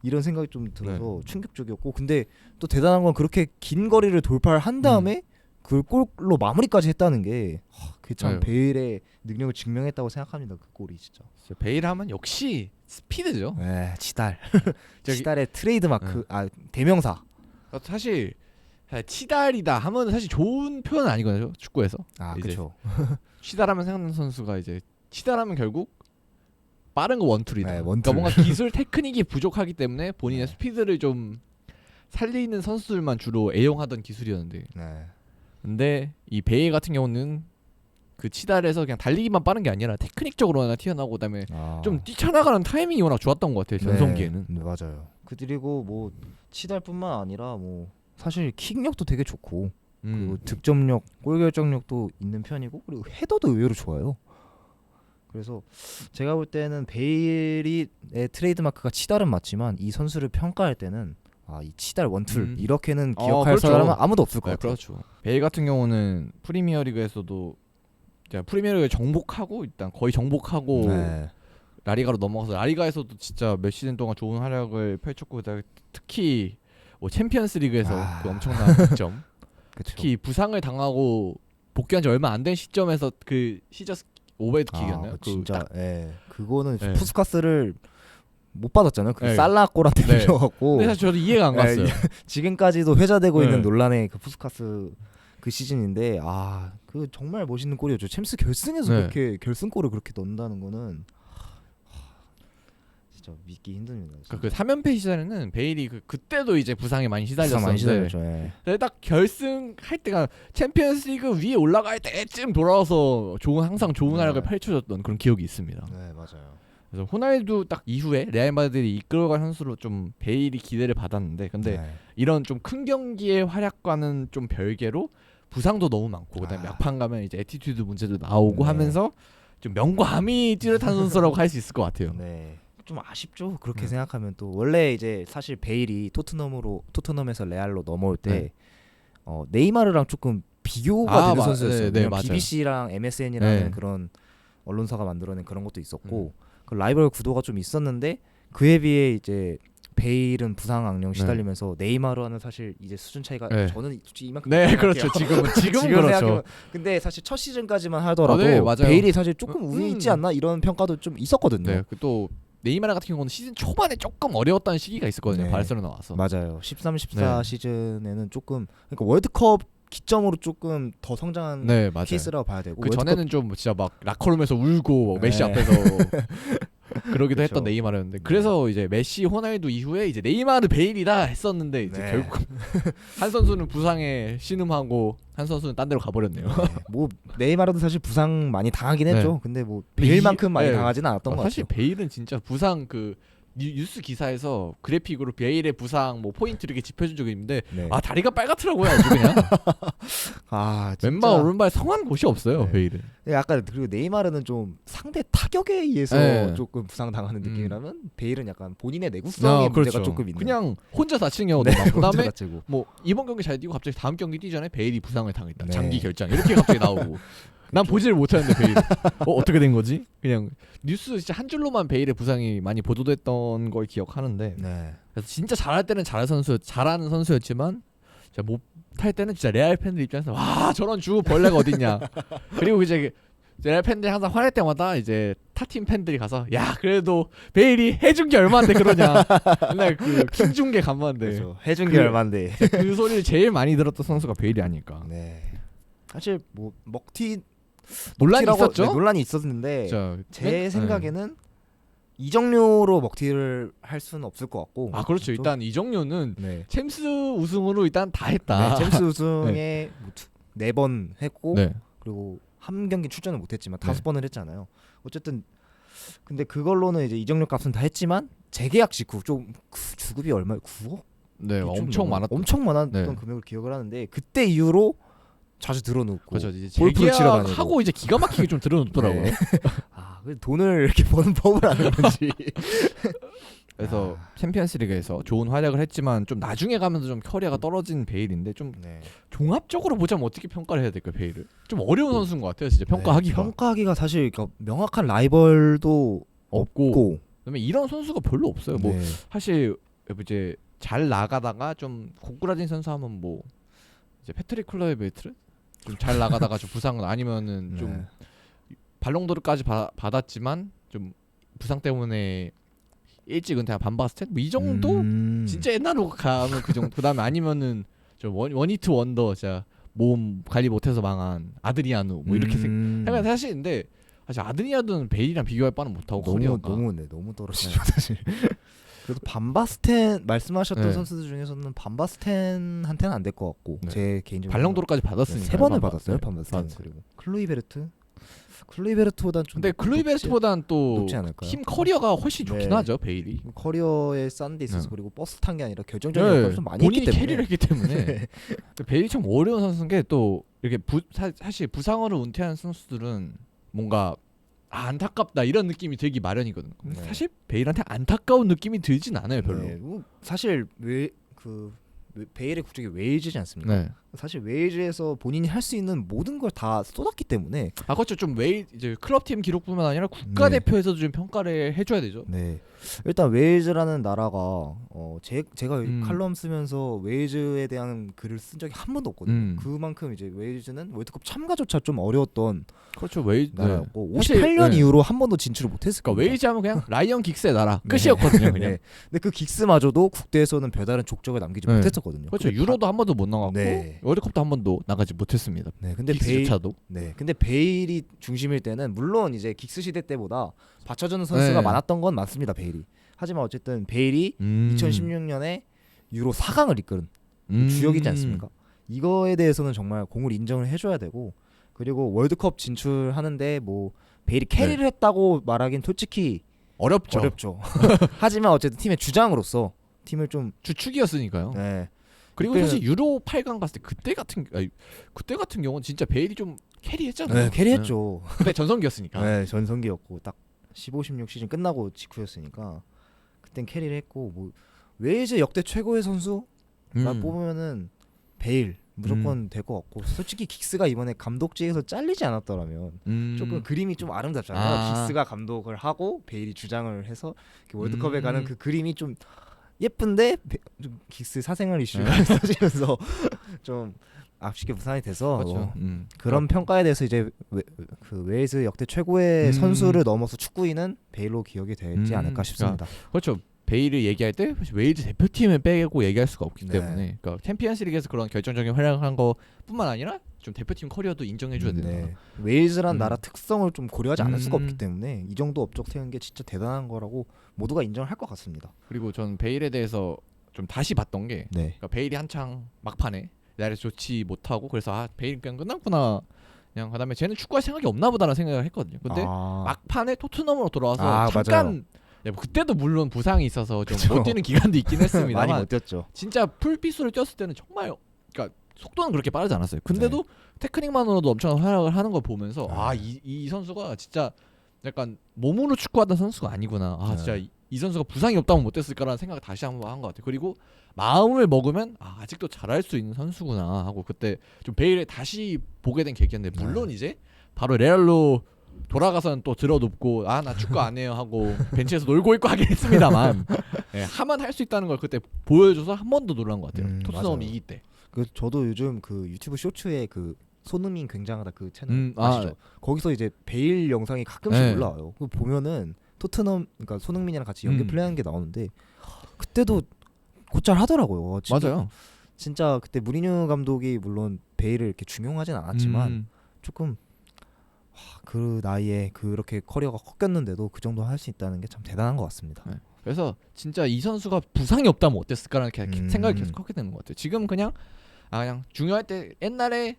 이런 생각이 좀 들어서 충격적이었고 근데 또 대단한 건 그렇게 긴 거리를 돌파를 한 다음에 그걸 골로 마무리까지 했다는 게 그게 참 베일의 능력을 증명했다고 생각합니다. 그 골이 진짜. 베일 하면 역시 스피드죠. 네, 치달. 치달의 트레이드 마크, 대명사. 사실 치달이다 하면 사실 좋은 표현은 아니거든요. 축구에서. 그렇죠. 치달하면 생각나는 선수가 이제 치달하면 결국 빠른 거 원툴이다. 네, 원툴. 그러니까 뭔가 기술 테크닉이 부족하기 때문에 본인의 네. 스피드를 좀 살리는 선수들만 주로 애용하던 기술이었는데. 네. 근데 이 베일 같은 경우는 그 치달에서 그냥 달리기만 빠른 게 아니라 테크닉적으로 하나 튀어나오고 그다음에 좀 뛰쳐나가는 타이밍이 워낙 좋았던 것 같아요. 전성기에는. 네, 맞아요. 그리고 뭐 치달뿐만 아니라 뭐 사실 킥력도 되게 좋고 그리고 득점력, 골 결정력도 있는 편이고 그리고 헤더도 의외로 좋아요. 그래서 제가 볼 때는 베일의 트레이드 마크가 치달은 맞지만 이 선수를 평가할 때는 이 치달 원툴 이렇게는 기억할 그렇죠. 사람은 아무도 없을 것 같아요. 그렇죠. 베일 같은 경우는 프리미어리그에서도 프리미어리그에 정복하고 일단 거의 정복하고 라리가로 넘어가서 라리가에서도 진짜 몇 시즌 동안 좋은 활약을 펼쳤고 특히 뭐 챔피언스리그에서 그 엄청난 득점. 특히 부상을 당하고 복귀한 지 얼마 안 된 시점에서 그 시저스 오버헤드킥이었나요? 진짜 그거는 푸스카스를 못 받았잖아요. 그 살라골한테 네. 밀려갖고. 근데 사실 저도 이해가 안 갔어요. 지금까지도 회자되고 있는 논란의 그 푸스카스 그 시즌인데 그 정말 멋있는 골이었죠. 챔스 결승에서 그렇게 결승골을 그렇게 넣는다는 거는 진짜 믿기 힘듭니다. 그 3연패 시절에는 베일이 그때도 이제 부상에 많이 시달렸었는데 근데 딱 결승할 때가 챔피언스리그 위에 올라갈 때쯤 돌아와서 항상 좋은 활약을 펼쳐줬던 그런 기억이 있습니다. 네, 맞아요. 그래서 호날두 딱 이후에 레알 마드리드를 이끌어갈 선수로 좀 베일이 기대를 받았는데 근데 이런 좀 큰 경기의 활약과는 좀 별개로 부상도 너무 많고 그다음에 약판 가면 이제 애티튜드 문제도 나오고 하면서 좀 명과함이 뚜렷한 선수라고 할 수 있을 것 같아요. 네. 좀 아쉽죠. 그렇게 생각하면 또 원래 이제 사실 베일이 토트넘에서 레알로 넘어올 때 네이마르랑 조금 비교가 되는 선수였어요. 네, BBC랑 MSN이라는 그런 언론사가 만들어낸 그런 것도 있었고 그 라이벌 구도가 좀 있었는데 그에 비해 이제 베일은 부상 악령 시달리면서 네이마르와는 사실 이제 수준 차이가 저는 솔직히 이만큼 그렇죠. 지금은 그렇죠. 근데 사실 첫 시즌까지만 하더라도 베일이 사실 조금 우위에 있지 않나 이런 평가도 좀 있었거든요. 네, 또 네이마르 같은 경우는 시즌 초반에 조금 어려웠다는 시기가 있었거든요. 바르셀로나 와서. 맞아요. 13, 14 시즌에는 조금 그러니까 월드컵 기점으로 조금 더 성장한 케이스라고 봐야 되고 그 전에는 좀 진짜 막 라커룸에서 울고 메시 앞에서 그러기도 했던 네이마르였는데 그래서 이제 메시, 호날두 이후에 이제 네이마르, 베일이다 했었는데 이제 결국 한 선수는 부상에 신음하고 한 선수는 딴 데로 가버렸네요. 뭐 네이마르도 사실 부상 많이 당하긴 했죠. 근데 뭐 베일만큼 많이 당하지는 않았던 것 같아요. 사실 베일은 진짜 부상 그 뉴스 기사에서 그래픽으로 베일의 부상 뭐 포인트 이렇게 짚어준 적이 있는데 네. 아 다리가 빨갛더라고요. 아주 그냥 아 진짜. 왼발 오른발 성한 곳이 없어요. 네. 베일은. 약간 그리고 네이마르는 좀 상대 타격에 의해서 네. 조금 부상당하는 느낌이라면 베일은 약간 본인의 내구성의 문제가 조금 있는. 그냥 혼자 다치는 경우도 네, 많고 혼자 그다음에 다치고. 뭐 이번 경기 잘 뛰고 갑자기 다음 경기 뛰전에 베일이 부상을 당했다. 네. 장기 결장 이렇게 갑자기 나오고 난 보지를 못하는데 베일 어떻게 된 거지? 그냥 뉴스 진짜 한 줄로만 베일의 부상이 많이 보도됐던 걸 기억하는데 네. 그래서 진짜 잘할 때는 잘하는 선수였지만 진짜 못할 때는 진짜 레알 팬들 입장에서 와 저런 주 벌레가 어딨냐. 그리고 이제 레알 팬들이 항상 화낼 때마다 이제 타팀 팬들이 가서 야 그래도 베일이 해준 게 얼마인데 그러냐. 맨날 그 킹중계 간만데 그렇죠. 해준 게 얼마인데. 그 소리를 제일 많이 들었던 선수가 베일이 아닐까. 네. 사실 뭐 먹튀 논란이 먹튀라고- 있었죠. 네, 논란이 있었는데 진짜 제 생각에는 이정료로 먹튀를 할 수는 없을 것 같고. 아 그렇죠. 일단 이정료는 네. 챔스 우승으로 일단 다 했다. 네, 챔스 우승에 4번 했고 네. 그리고 한 경기 출전을 못했지만 네. 5번을 했잖아요. 어쨌든 근데 그걸로는 이제 이정료 값은 다 했지만 재계약 직후 좀 주급이 얼마 9억? 네, 엄청 많았던. 엄청 많았던 네. 금액을 기억을 하는데 그때 이후로 자주 들어놓고 그렇죠. 이제 골프를 치러 다니고. 하고 이제 기가 막히게 좀 들어놓더라고요. 네. 아, 그 돈을 이렇게 버는 법을 아는 건지. 그래서 챔피언스리그에서 좋은 활약을 했지만 좀 나중에 가면서 좀 커리어가 떨어진 베일인데 좀 네. 종합적으로 보자면 어떻게 평가를 해야 될까요, 베일을? 좀 어려운 선수인 것 같아요, 진짜 평가하기가. 평가하기가 사실 그러니까 명확한 라이벌도 없고. 그다음에 이런 선수가 별로 없어요. 뭐 네. 사실 이제 잘 나가다가 좀 고꾸라진 선수 하면 뭐 이제 패트릭 클러이베르트 좀 잘 나가다가 좀 부상은 아니면은 좀 발롱도르까지 받았지만 좀 부상 때문에 일찍 은퇴한 반바스텐 뭐 이 정도 진짜 옛날로 가면 그 정도. 그다음에 아니면은 좀 원히트 원더 진짜 몸 관리 못해서 망한 아드리아누 뭐 이렇게 생각하는 사실인데 사실 아드리아누는 베일이랑 비교할 바는 못하고 커리어가 너무 떨어지죠 사실. 그래도 반바스텐 말씀하셨던 네. 선수들 중에서는 반바스텐한테는 안 될 것 같고 네. 제 개인적으로 발롱도르까지 받았으니까 3번을 받았어요 반바스텐. 맞아요. 그리고 클루이베르트보단 좀 근데 클루이베르트보단 또 높지 않을까요? 팀 커리어가 훨씬 좋긴 네. 하죠 베일이. 커리어에 싼 데 있어서 네. 그리고 버스 탄 게 아니라 결정적인 역할을 좀 많이 본인이 했기 때문에 캐리를 했기 때문에 베일이 참 어려운 선수인 게 또 이렇게 사실 부상으로 은퇴한 선수들은 뭔가 안타깝다 이런 느낌이 들기 마련이거든요. 근데 네. 사실 베일한테 안타까운 느낌이 들진 않아요 별로. 네, 뭐 사실 베일의 국적이 웨일즈지 않습니까? 네. 사실 웨일즈에서 본인이 할 수 있는 모든 걸 다 쏟았기 때문에 아 그렇죠. 좀 이제 클럽팀 기록뿐만 아니라 국가대표에서도 좀 평가를 해줘야 되죠. 네. 일단 웨일즈라는 나라가 제가 칼럼 쓰면서 웨일즈에 대한 글을 쓴 적이 한 번도 없거든요. 그만큼 이제 웨일즈는 월드컵 참가조차 좀 어려웠던 그렇죠. 웨일즈 나라였고 사실, 58년 네. 이후로 한 번도 진출을 못했을 그러니까 겁니다. 웨일즈 하면 그냥 라이언 긱스의 나라 네. 끝이었거든요. 그냥. 네. 근데 그 긱스마저도 국대에서는 별다른 족적을 남기지 네. 못했었거든요. 그렇죠. 근데 유로도 한 번도 못 나갔고 네. 월드컵도 한 번도 나가지 못했습니다. 네. 근데 긱스조차도. 근데 베일이 중심일 때는 물론 이제 긱스 시대 때보다 받쳐주는 선수가 네. 많았던 건 맞습니다. 베일이. 하지만 어쨌든 베일이 2016년에 유로 4강을 이끄는 주역이지 않습니까? 이거에 대해서는 정말 공을 인정을 해줘야 되고 그리고 월드컵 진출하는데 뭐 베일이 캐리를 했다고 말하긴 솔직히 어렵죠. 하지만 어쨌든 팀의 주장으로서 팀을 좀 주축이었으니까요. 네. 그리고 그때는- 사실 유로 8강 갔을 때 그때 같은 경우는 진짜 베일이 좀 캐리했잖아요. 네, 캐리했죠. 네. 그때 전성기였으니까. 네, 전성기였고 딱 15, 16 시즌 끝나고 직후였으니까 그땐 캐리를 했고 뭐 웨일즈 역대 최고의 선수만 뽑으면은 베일 무조건 될 것 같고 솔직히 긱스가 이번에 감독직에서 잘리지 않았더라면 조금 그림이 좀 아름답잖아요. 긱스가 감독을 하고 베일이 주장을 해서 월드컵에 가는 그 그림이 좀 예쁜데 좀 긱스 사생활 이슈가 있어지면서 좀 아쉽게 무산이 돼서 그렇죠. 그런 평가에 대해서 이제 웨일즈 역대 최고의 선수를 넘어서 축구인은 베일로 기억이 되지 않을까 싶습니다. 그렇죠. 베일을 얘기할 때 사실 웨일즈 대표팀을 빼고 얘기할 수가 없기 네. 때문에 그러니까 챔피언스리그에서 그런 결정적인 활약을 한 거뿐만 아니라 좀 대표팀 커리어도 인정해줘야 된다. 웨일즈란 나라 특성을 좀 고려하지 않을 수가 없기 음. 때문에 이 정도 업적 세운 게 진짜 대단한 거라고 모두가 인정할 것 같습니다. 그리고 전 베일에 대해서 좀 다시 봤던 게 네. 그러니까 베일이 한창 막판에 나를 좋지 못하고 그래서 베일 그냥 끝났구나. 그냥 그다음에 쟤는 축구할 생각이 없나 보다라는 생각을 했거든요. 근데 막판에 토트넘으로 돌아와서 잠깐 네, 뭐 그때도 물론 부상이 있어서 좀 그쵸. 못 뛰는 기간도 있긴 많이 했습니다만 못 뛰었죠. 진짜 풀피스로 뛰었을 때는 정말 그러니까 속도는 그렇게 빠르지 않았어요. 근데도 테크닉만으로도 엄청난 활약을 하는 걸 보면서 네. 이 선수가 진짜 약간 몸으로 축구하던 선수가 아니구나. 네. 진짜 이 선수가 부상이 없다면 못했을까라는 생각을 다시 한번 한 것 같아요. 그리고 마음을 먹으면 아직도 잘할 수 있는 선수구나 하고 그때 좀 베일을 다시 보게 된 계기였는데 물론 이제 바로 레알로 돌아가서는 또 들어눕고 나 축구 안 해요 하고 벤치에서 놀고 있고 하긴 했습니다만 하면 할 수 있다는 걸 그때 보여줘서 한 번 더 놀란 것 같아요. 토트넘 맞아요. 이기 때. 그 저도 요즘 그 유튜브 쇼츠에 그 손흥민 굉장하다 그 채널 아시죠? 거기서 이제 베일 영상이 가끔씩 네. 올라와요. 그 보면은 토트넘 그러니까 손흥민이랑 같이 연계 음. 플레이하는 게 나오는데 그때도 곧잘 하더라고요. 맞아요. 진짜 그때 무리뉴 감독이 물론 베일을 이렇게 중용하진 않았지만 조금 그 나이에 그렇게 커리어가 꺾였는데도 그 정도 할 수 있다는 게 참 대단한 것 같습니다. 네. 그래서 진짜 이 선수가 부상이 없다면 어땠을까라는 생각이 계속 하게 되는 것 같아요. 지금 그냥 그냥 중요할 때 옛날에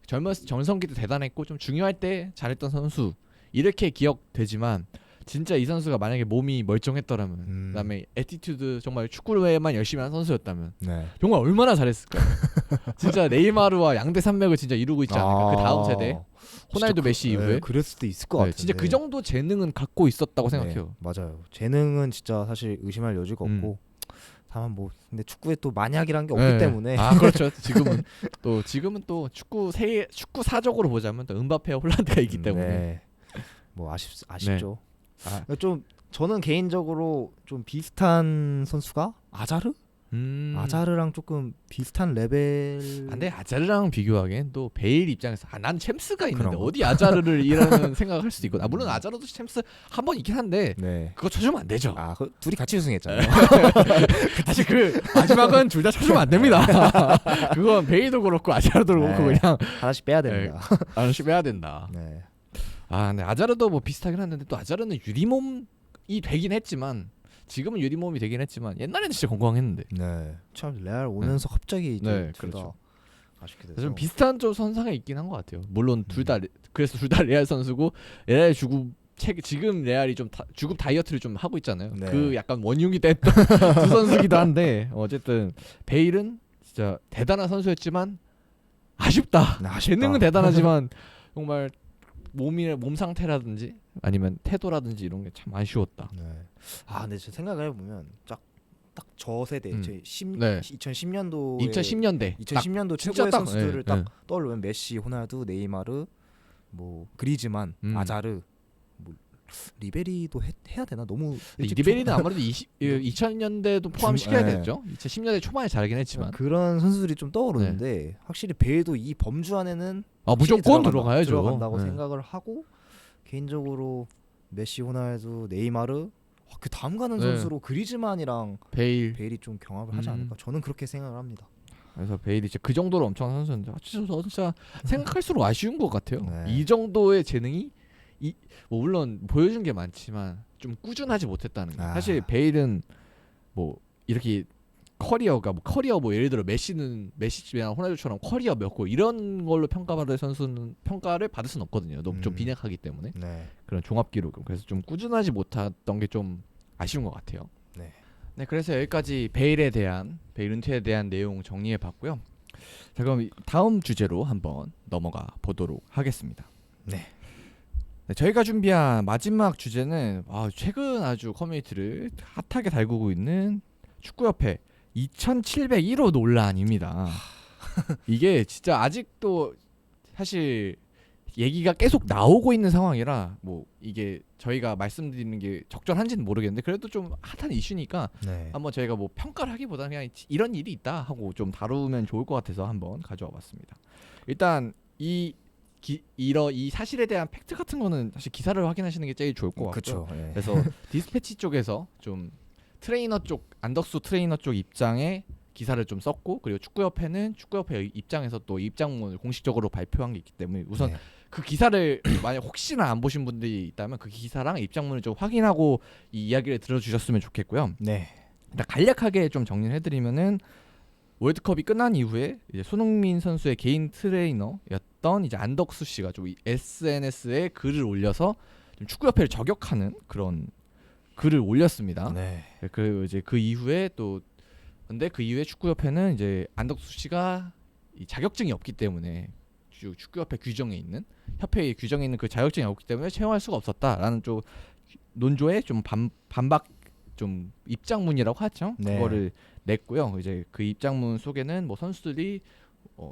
전성기 때 대단했고 좀 중요할 때 잘했던 선수 이렇게 기억되지만 진짜 이 선수가 만약에 몸이 멀쩡했더라면 그다음에 애티튜드 정말 축구에만 열심히 한 선수였다면 네. 정말 얼마나 잘했을까요? 진짜 네이마르와 양대 산맥을 진짜 이루고 있지 않을까? 그 다음 세대 호날두 메시 이후에 그럴 수도 있을 것 같은데. 진짜 그 정도 재능은 갖고 있었다고 생각해요. 네, 맞아요. 재능은 진짜 사실 의심할 여지가 없고 다만 뭐 근데 축구에 또 만약이란 게 없기 때문에 그렇죠. 지금은 또 축구 사적으로 보자면 또 은바페와 홀란드가 있기 때문에 네. 뭐 아쉽죠. 좀 저는 개인적으로 좀 비슷한 선수가 아자르? 아자르랑 조금 비슷한 레벨. 근데 아자르랑 비교하기엔 또 베일 입장에서 난 챔스가 있는데 그런 거? 어디 아자르를 이라는 생각을 할 수도 있고 물론 아자르도 챔스 한 번 있긴 한데 네. 그거 쳐주면 안 되죠. 그 둘이 같이 우승했잖아요. 사실 그 마지막은 둘 다 쳐주면 안 됩니다. 그건 베일도 그렇고 아자르도 그렇고 그냥 하나씩 빼야 됩니다. 하나씩 빼야 된다. 네. 근데 아자르도 뭐 비슷하긴 한데 또 아자르는 유리몸이 되긴 했지만 지금은 유리몸이 되긴 했지만 옛날에는 진짜 건강했는데. 네. 참 레알 오면서 갑자기 이제 그렇죠. 아쉽게 돼서 좀 비슷한 좀 선상에 있긴 한 것 같아요. 물론 그래서 둘 다 레알 선수고 레알 지금 레알이 좀 주급 다이어트를 좀 하고 있잖아요. 네. 그 약간 원흉이 됐던 두 선수기도 한데 어쨌든 베일은 진짜 대단한 선수였지만 아쉽다. 재능은 대단하지만 정말 몸 상태라든지 아니면 태도라든지 이런 게 참 아쉬웠다. 네. 근데 제 생각을 해보면 딱 저 세대 제 2010년도 2010년대 최고의 딱, 선수들을 딱 떠올리면 메시, 호날두, 네이마르, 뭐 그리즈만, 아자르, 뭐 리베리도 해야 되나? 너무 리베리는 아무래도 2000년대도 포함시켜야 되죠. 2010년대 초반에 잘하긴 했지만 그런 선수들이 좀 떠오르는데 확실히 베일도 이 범주 안에는 무조건 들어간다고 생각을 하고 개인적으로 메시, 호날두, 네이마르 그 다음 가는 선수로 그리즈만이랑 베일이 좀 경합을 하지 않을까 저는 그렇게 생각을 합니다. 그래서 베일이 그 정도로 엄청난 선수인데 진짜 생각할수록 아쉬운 것 같아요. 네. 이 정도의 재능이 뭐 물론 보여준 게 많지만 좀 꾸준하지 못했다는 거. 사실 베일은 뭐 이렇게 커리어 뭐 예를 들어 메시나 호날두처럼 커리어 몇 골 이런 걸로 평가받을 선수는 평가를 받을 수는 없거든요. 너무 좀 빈약하기 때문에 그런 종합 기록. 그래서 좀 꾸준하지 못했던 게 좀 아쉬운 것 같아요. 네, 그래서 여기까지 베일 은퇴에 대한 내용 정리해봤고요. 자, 그럼 다음 주제로 한번 넘어가 보도록 하겠습니다. 네, 저희가 준비한 마지막 주제는 최근 아주 커뮤니티를 핫하게 달구고 있는 축구협회 2701호 논란입니다. 이게 진짜 아직도 사실 얘기가 계속 나오고 있는 상황이라 뭐 이게 저희가 말씀드리는 게 적절한지는 모르겠는데 그래도 좀 핫한 이슈니까 한번 저희가 뭐 평가를 하기보다는 그냥 이런 일이 있다 하고 좀 다루면 좋을 것 같아서 한번 가져와 봤습니다. 일단 이 사실에 대한 팩트 같은 거는 사실 기사를 확인하시는 게 제일 좋을 것 같고요. 그래서 디스패치 쪽에서 좀 안덕수 트레이너 쪽 입장에 기사를 좀 썼고 그리고 축구협회 입장에서 또 입장문을 공식적으로 발표한 게 있기 때문에 우선 그 기사를 만약 혹시나 안 보신 분들이 있다면 그 기사랑 입장문을 좀 확인하고 이 이야기를 들어주셨으면 좋겠고요. 일단 간략하게 좀 정리를 해드리면은 월드컵이 끝난 이후에 이제 손흥민 선수의 개인 트레이너였던 이제 안덕수 씨가 좀 SNS에 글을 올려서 좀 축구협회를 저격하는 그런 글을 올렸습니다. 네. 그리고 이제 그 이후에 또 근데 그 이후에 축구협회는 이제 안덕수 씨가 이 자격증이 없기 때문에 축구협회 규정에 있는 협회의 규정에 있는 그 자격증이 없기 때문에 채용할 수가 없었다라는 좀 논조에 좀 반박 좀 입장문이라고 하죠. 네. 그거를 냈고요. 이제 그 입장문 속에는 뭐 선수들이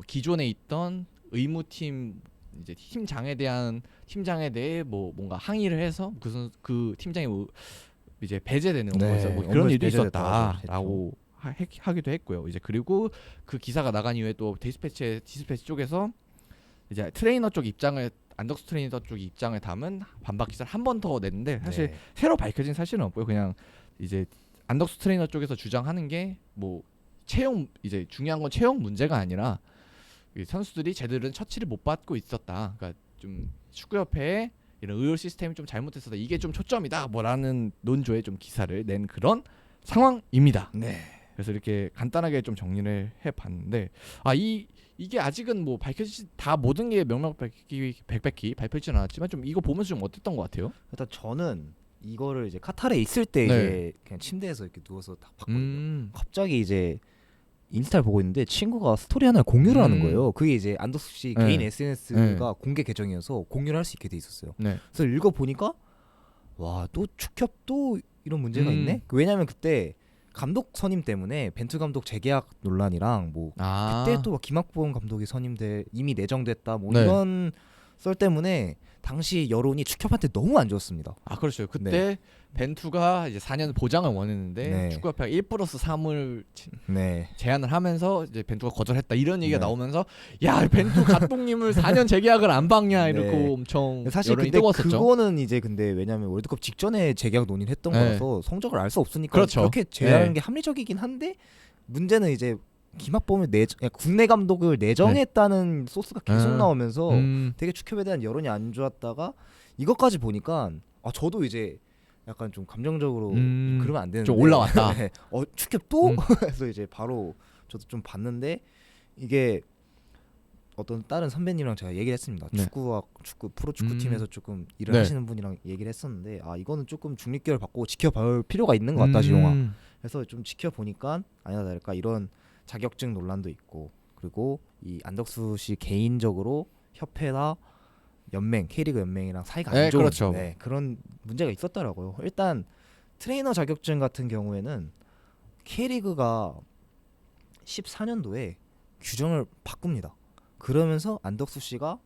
기존에 있던 의무팀 이제 팀장에 대해 뭐 뭔가 항의를 해서 그 팀장이 이제 배제되는 네, 거에서 뭐 그런 업무에서 일도 배제됐다고 있었다라고 하기도 했고요. 이제 그리고 그 기사가 나간 이후에 또 디스패치 쪽에서 이제 트레이너 쪽 입장을 안덕수 트레이너 쪽 입장을 담은 반박 기사를 한 번 더 냈는데 사실 네. 새로 밝혀진 사실은 없고요. 그냥 이제 안덕수 트레이너 쪽에서 주장하는 게 뭐 채용 이제 중요한 건 채용 문제가 아니라 이 선수들이 제대로 처치를 못 받고 있었다. 그러니까 좀 축구협회에 이런 의료 시스템이 좀 잘못됐었다. 이게 좀 초점이다. 뭐라는 논조의 좀 기사를 낸 그런 상황입니다. 네. 그래서 이렇게 간단하게 좀 정리를 해봤는데 이게 아직은 뭐 밝혀지지 다 모든 게 명명백백히 밝혀지진 않았지만 좀 이거 보면서 좀 어땠던 것 같아요? 일단 저는 이거를 이제 카타르에 있을 때 네. 이제 그냥 침대에서 이렇게 누워서 다 봤거든요. 갑자기 이제 인스타를 보고 있는데 친구가 스토리 하나를 공유를 하는 거예요. 그게 이제 안덕수 씨 네. 개인 SNS가 공개 계정이어서 공유를 할 수 있게 돼 있었어요. 네. 그래서 읽어 보니까 와, 또 축협 또 이런 문제가 있네. 왜냐면 그때 감독 선임 때문에 벤투 감독 재계약 논란이랑 뭐 그때 또 김학범 감독이 선임돼 이미 내정됐다 뭐 네. 이런 썰 때문에 당시 여론이 축협한테 너무 안 좋았습니다. 그렇죠. 그때 벤투가 이제 4년 보장을 원했는데 네. 축구협회가 1+3을 네. 제안을 하면서 이제 벤투가 거절했다 이런 얘기가 네. 나오면서 야 벤투 감독님을 4년 재계약을 안 박냐 이러고 네. 엄청 사실 여론이 근데 뜨거웠었죠. 그거는 이제 근데 왜냐면 월드컵 직전에 재계약 논의했던 네. 거라서 성적을 알 수 없으니까 그렇죠. 그렇게 제안하는 네. 게 합리적이긴 한데 문제는 이제 김학범을 국내 감독을 내정했다는 소스가 계속 나오면서 되게 축협에 대한 여론이 안 좋았다가 이것까지 보니까 저도 이제 약간 좀 감정적으로 그러면 안 되는데 좀 올라왔다. 네. 축협 또? 그래서 이제 바로 저도 좀 봤는데 이게 어떤 다른 선배님이랑 제가 얘기를 했습니다. 네. 축구 프로축구팀에서 조금 일을 네. 하시는 분이랑 얘기를 했었는데 이거는 조금 중립계를 받고 지켜볼 필요가 있는 것 같다 지용아. 그래서 좀 지켜보니까 아니나 다를까 이런 자격증 논란도 있고 그리고 이 안덕수 씨 개인적으로 협회나 연맹 K리그 연맹이랑 사이가 안 좋은 그렇죠. 그런 문제가 있었더라고요. 일단 트레이너 자격증 같은 경우에는 K리그가 14년도에 규정을 바꿉니다. 그러면서 안덕수 씨가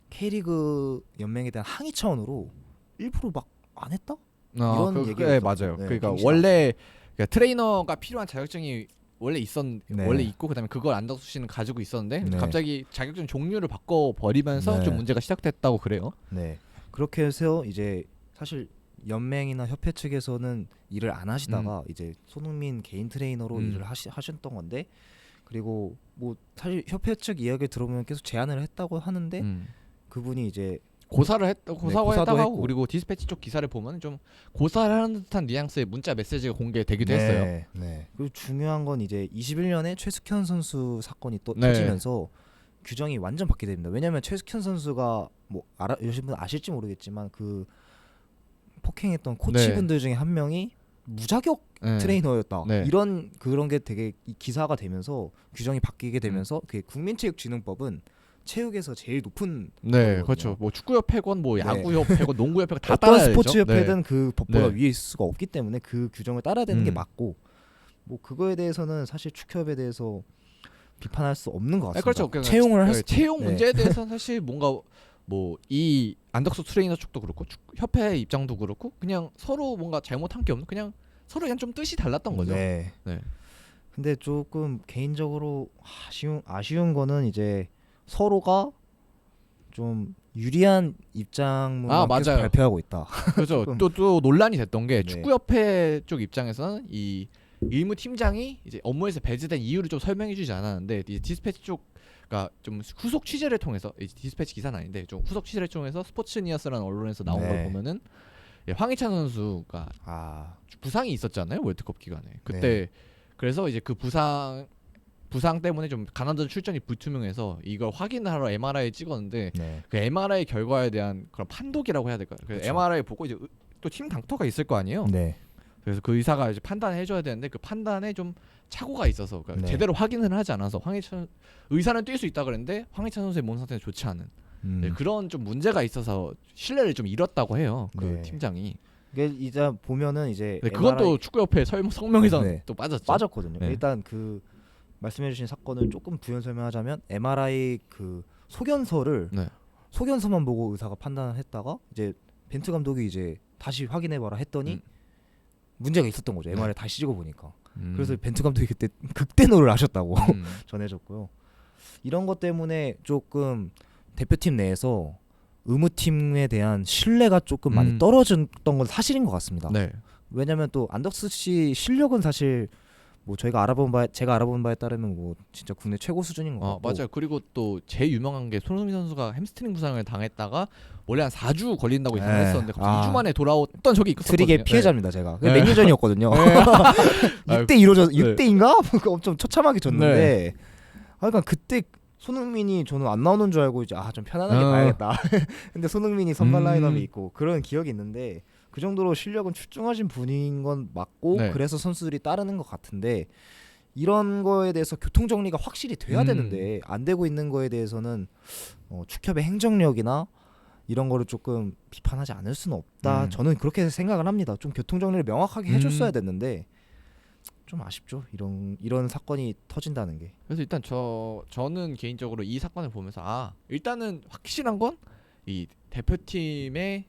K리그 연맹에 대한 항의 차원으로 일부러 막 안 했다? 이런 얘기가 네, 있었죠. 맞아요. 네, 그러니까 갱신하죠. 원래 트레이너가 필요한 자격증이 원래 네. 원래 있고 그다음에 그걸 안덕수 씨는 가지고 있었는데 네. 갑자기 자격증 종류를 바꿔 버리면서 네. 좀 문제가 시작됐다고 그래요. 네. 그렇게 해서 이제 사실 연맹이나 협회 측에서는 일을 안 하시다가 이제 손흥민 개인 트레이너로 일을 하셨던 건데 그리고 뭐 사실 협회 측 이야기를 들어보면 계속 제안을 했다고 하는데 그분이 이제 고사도 했다고 고사도 하고 했고. 그리고 디스패치 쪽 기사를 보면 좀 고사를 하는 듯한 뉘앙스의 문자 메시지가 공개되기도 했어요. 네. 그리고 중요한 건 이제 21년에 최숙현 선수 사건이 또 네. 터지면서 규정이 완전 바뀌게 됩니다. 왜냐하면 최숙현 선수가 뭐 여러분 분 아실지 모르겠지만 그 폭행했던 코치분들 중에 한 명이 무자격 트레이너였다. 네. 그런 게 되게 기사가 되면서 규정이 바뀌게 되면서 그 국민체육진흥법은 체육에서 제일 높은 거거든요. 그렇죠. 뭐 축구협회건 뭐 네. 야구협회건 농구협회건 다 어떤 따라야 스포츠 되죠. 협회든 그 법보다 네. 위에 있을 수가 없기 때문에 그 규정을 따라야 되는 게 맞고 뭐 그거에 대해서는 사실 축협에 대해서 비판할 수 없는 것 같습니다. 그렇죠. 그러니까 채용을 할 채용 네. 문제에 대해서는 사실 뭔가 뭐 이 안덕수 트레이너 쪽도 그렇고 협회 입장도 그렇고 그냥 서로 뭔가 잘못한 게 없는 그냥 서로 그냥 좀 뜻이 달랐던 거죠. 네. 근데 조금 개인적으로 아쉬운 거는 이제 서로가 좀 유리한 입장만 계속 맞아요. 발표하고 있다. 그렇죠. 또 논란이 됐던 게 네. 축구협회 쪽 입장에서는 이 일무 팀장이 이제 업무에서 배제된 이유를 좀 설명해주지 않았는데 이제 디스패치 쪽가 좀 후속 취재를 통해서 이제 디스패치 기사는 아닌데 좀 후속 취재를 통해서 스포츠니어스라는 언론에서 나온 걸 보면은 황희찬 선수가 부상이 있었잖아요 월드컵 기간에 그때 그래서 이제 그 부상 때문에 좀 가난전 출전이 불투명해서 이걸 확인하러 MRI 찍었는데 그 MRI 결과에 대한 그런 판독이라고 해야 될까요? 그래서 그렇죠. MRI 보고 이제 또 팀 닥터가 있을 거 아니에요. 네. 그래서 그 의사가 이제 판단해줘야 되는데 그 판단에 좀 착오가 있어서 그러니까 네. 제대로 확인을 하지 않아서 황희찬 의사는 뛸 수 있다 그랬는데 황희찬 선수의 몸 상태는 좋지 않은 네, 그런 좀 문제가 있어서 신뢰를 좀 잃었다고 해요. 그 네. 팀장이. 이게 이제 보면은 이제 네, 그건 또 축구협회 성명에서 네. 또 빠졌거든요. 네. 일단 그 말씀해주신 사건을 조금 부연 설명하자면 MRI 그 소견서를 네. 소견서만 보고 의사가 판단했다가 이제 벤투 감독이 이제 다시 확인해봐라 했더니 문제가 있었던 거죠. MRI 다시 찍어보니까. 그래서 벤투 감독이 그때 극대노를 하셨다고 전해졌고요. 이런 것 때문에 조금 대표팀 내에서 의무팀에 대한 신뢰가 조금 많이 떨어졌던 건 사실인 것 같습니다. 네. 왜냐하면 또 안덕수 씨 실력은 사실 뭐 제가 알아본 바에 따르면 뭐 진짜 국내 최고 수준인 것 같고. 맞아요. 그리고 또 제일 유명한 게 손흥민 선수가 햄스트링 부상을 당했다가 원래 한 4주 걸린다고 예상했었는데 갑자기 2주 만에 돌아왔던 적이 있었거든요. 트릭의 피해자입니다. 제가 네. 몇 년 전이었거든요. 이때 이루어졌 6대인가? 엄청 처참하게 졌는데 네. 그러니까 그때 손흥민이 저는 안 나오는 줄 알고 이제 좀 편안하게 봐야겠다. 근데 손흥민이 선발 라인업에 있고 그런 기억이 있는데 그 정도로 실력은 출중하신 분인 건 맞고 네. 그래서 선수들이 따르는 것 같은데 이런 거에 대해서 교통 정리가 확실히 돼야 되는데 안 되고 있는 거에 대해서는 축협의 행정력이나 이런 거를 조금 비판하지 않을 수는 없다. 저는 그렇게 생각을 합니다. 좀 교통 정리를 명확하게 해줬어야 됐는데 좀 아쉽죠. 이런 사건이 터진다는 게. 그래서 일단 저는 개인적으로 이 사건을 보면서 일단은 확실한 건 이 대표팀의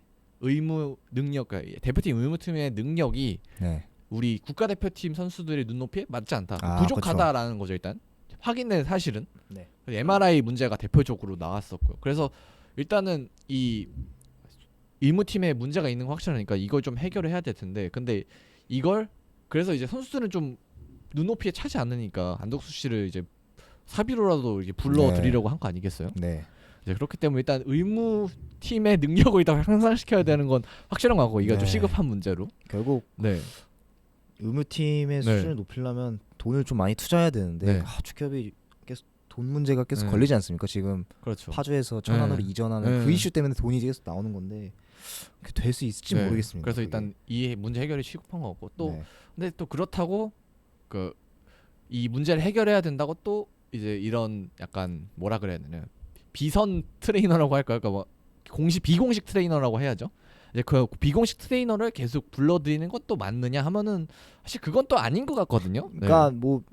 의무 능력, 그러니까 대표팀 의무팀의 능력이 네. 우리 국가대표팀 선수들의 눈높이에 맞지 않다. 아, 부족하다라는 거죠. 일단 확인된 사실은. 네. MRI 문제가 대표적으로 나왔었고요. 그래서 일단은 이 의무팀에 문제가 있는 거 확실하니까 이걸 좀 해결을 해야 될 텐데 근데 이걸 그래서 이제 선수들은 좀 눈높이에 차지 않으니까 안덕수 씨를 이제 사비로라도 이렇게 불러드리려고 한 거 아니겠어요? 네. 이제 그렇기 때문에 일단 의무팀의 능력을 일단 향상시켜야 되는 건 확실한 거고 이거 좀 시급한 문제로 결국 네. 의무팀의 수준을 높이려면 돈을 좀 많이 투자해야 되는데 축협이 계속 돈 문제가 계속 걸리지 않습니까? 지금 그렇죠. 파주에서 천안으로 이전하는 그 이슈 때문에 돈이 계속 나오는 건데 될 수 있을지 모르겠습니다. 그래서 일단 이 문제 해결이 시급한 거고 또 근데 또 그렇다고 이 문제를 해결해야 된다고 또 이제 이런 약간 뭐라 그래야 되냐 비선 트레이너라고 할까요? 그러니까 뭐 비공식 트레이너라고 해야죠. 이제 그 비공식 트레이너를 계속 불러들이는 것도 맞느냐 하면은 사실 그건 또 아닌 것 같거든요. 그러니까 뭐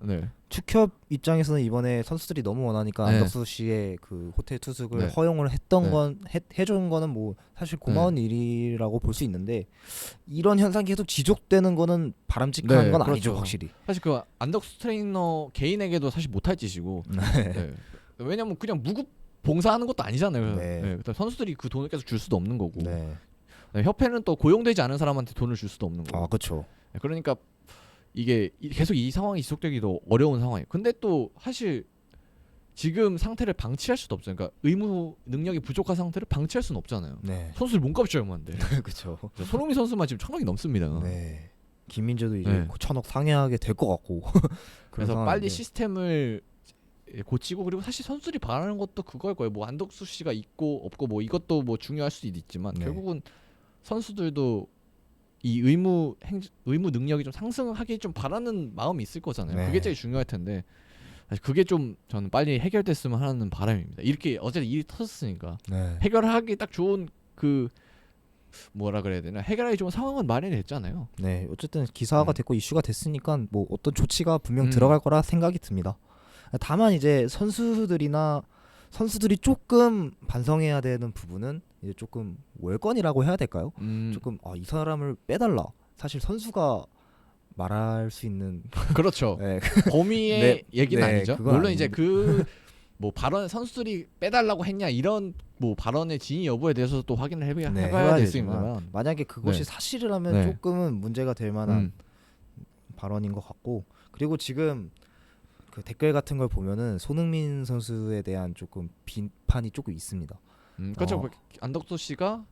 축협 입장에서는 이번에 선수들이 너무 원하니까 안덕수 씨의 그 호텔 투숙을 허용을 했던 건 해준 거는 뭐 사실 고마운 일이라고 볼 수 있는데 이런 현상이 계속 지속되는 거는 바람직한 건 아니죠, 확실히. 사실 그 안덕수 트레이너 개인에게도 사실 못할 짓이고. 왜냐면 그냥 무급 봉사하는 것도 아니잖아요. 선수들이 그 돈을 계속 줄 수도 없는 거고. 협회는 또 고용되지 않은 사람한테 돈을 줄 수도 없는 거고. 그렇죠. 그러니까 이게 계속 이 상황이 지속되기도 어려운 상황이에요. 근데 또 사실 지금 상태를 방치할 수도 없어요. 그러니까 의무 능력이 부족한 상태를 방치할 수는 없잖아요. 선수들 몸값이 얼마인데. 그렇죠. 손흥민 선수만 지금 1,000억이 넘습니다. 김민재도 이제 1,000억 상회하게 될 것 같고. 그래서 빨리 시스템을 고치고 그리고 사실 선수들이 바라는 것도 그걸 거예요. 뭐 안덕수 씨가 있고 없고 뭐 이것도 뭐 중요할 수도 있지만 결국은 선수들도 이 의무 능력이 좀 상승하기 좀 바라는 마음이 있을 거잖아요. 그게 제일 중요할 텐데 사실 그게 좀 저는 빨리 해결됐으면 하는 바람입니다. 이렇게 어쨌든 일이 터졌으니까 해결하기 딱 좋은 그 뭐라 그래야 되나 해결하기 좋은 상황은 마련됐잖아요. 어쨌든 기사가 됐고 이슈가 됐으니까 뭐 어떤 조치가 분명 들어갈 거라 생각이 듭니다. 다만 이제 선수들이 조금 반성해야 되는 부분은 이제 조금 월권이라고 해야 될까요? 조금 이 사람을 빼달라. 사실 선수가 말할 수 있는 그렇죠. 범위의 얘기는 아니죠. 물론 이제 그 뭐 발언 선수들이 빼달라고 했냐 이런 뭐 발언의 진위 여부에 대해서 또 확인을 해봐야 됐습니다만 만약에 그것이 사실이라면 조금은 문제가 될 만한 발언인 것 같고 그리고 지금 그 댓글 같은 걸 보면은 손흥민 선수에 대한 조금 비판이 조금 있습니다. 그렇죠. 안덕수 씨가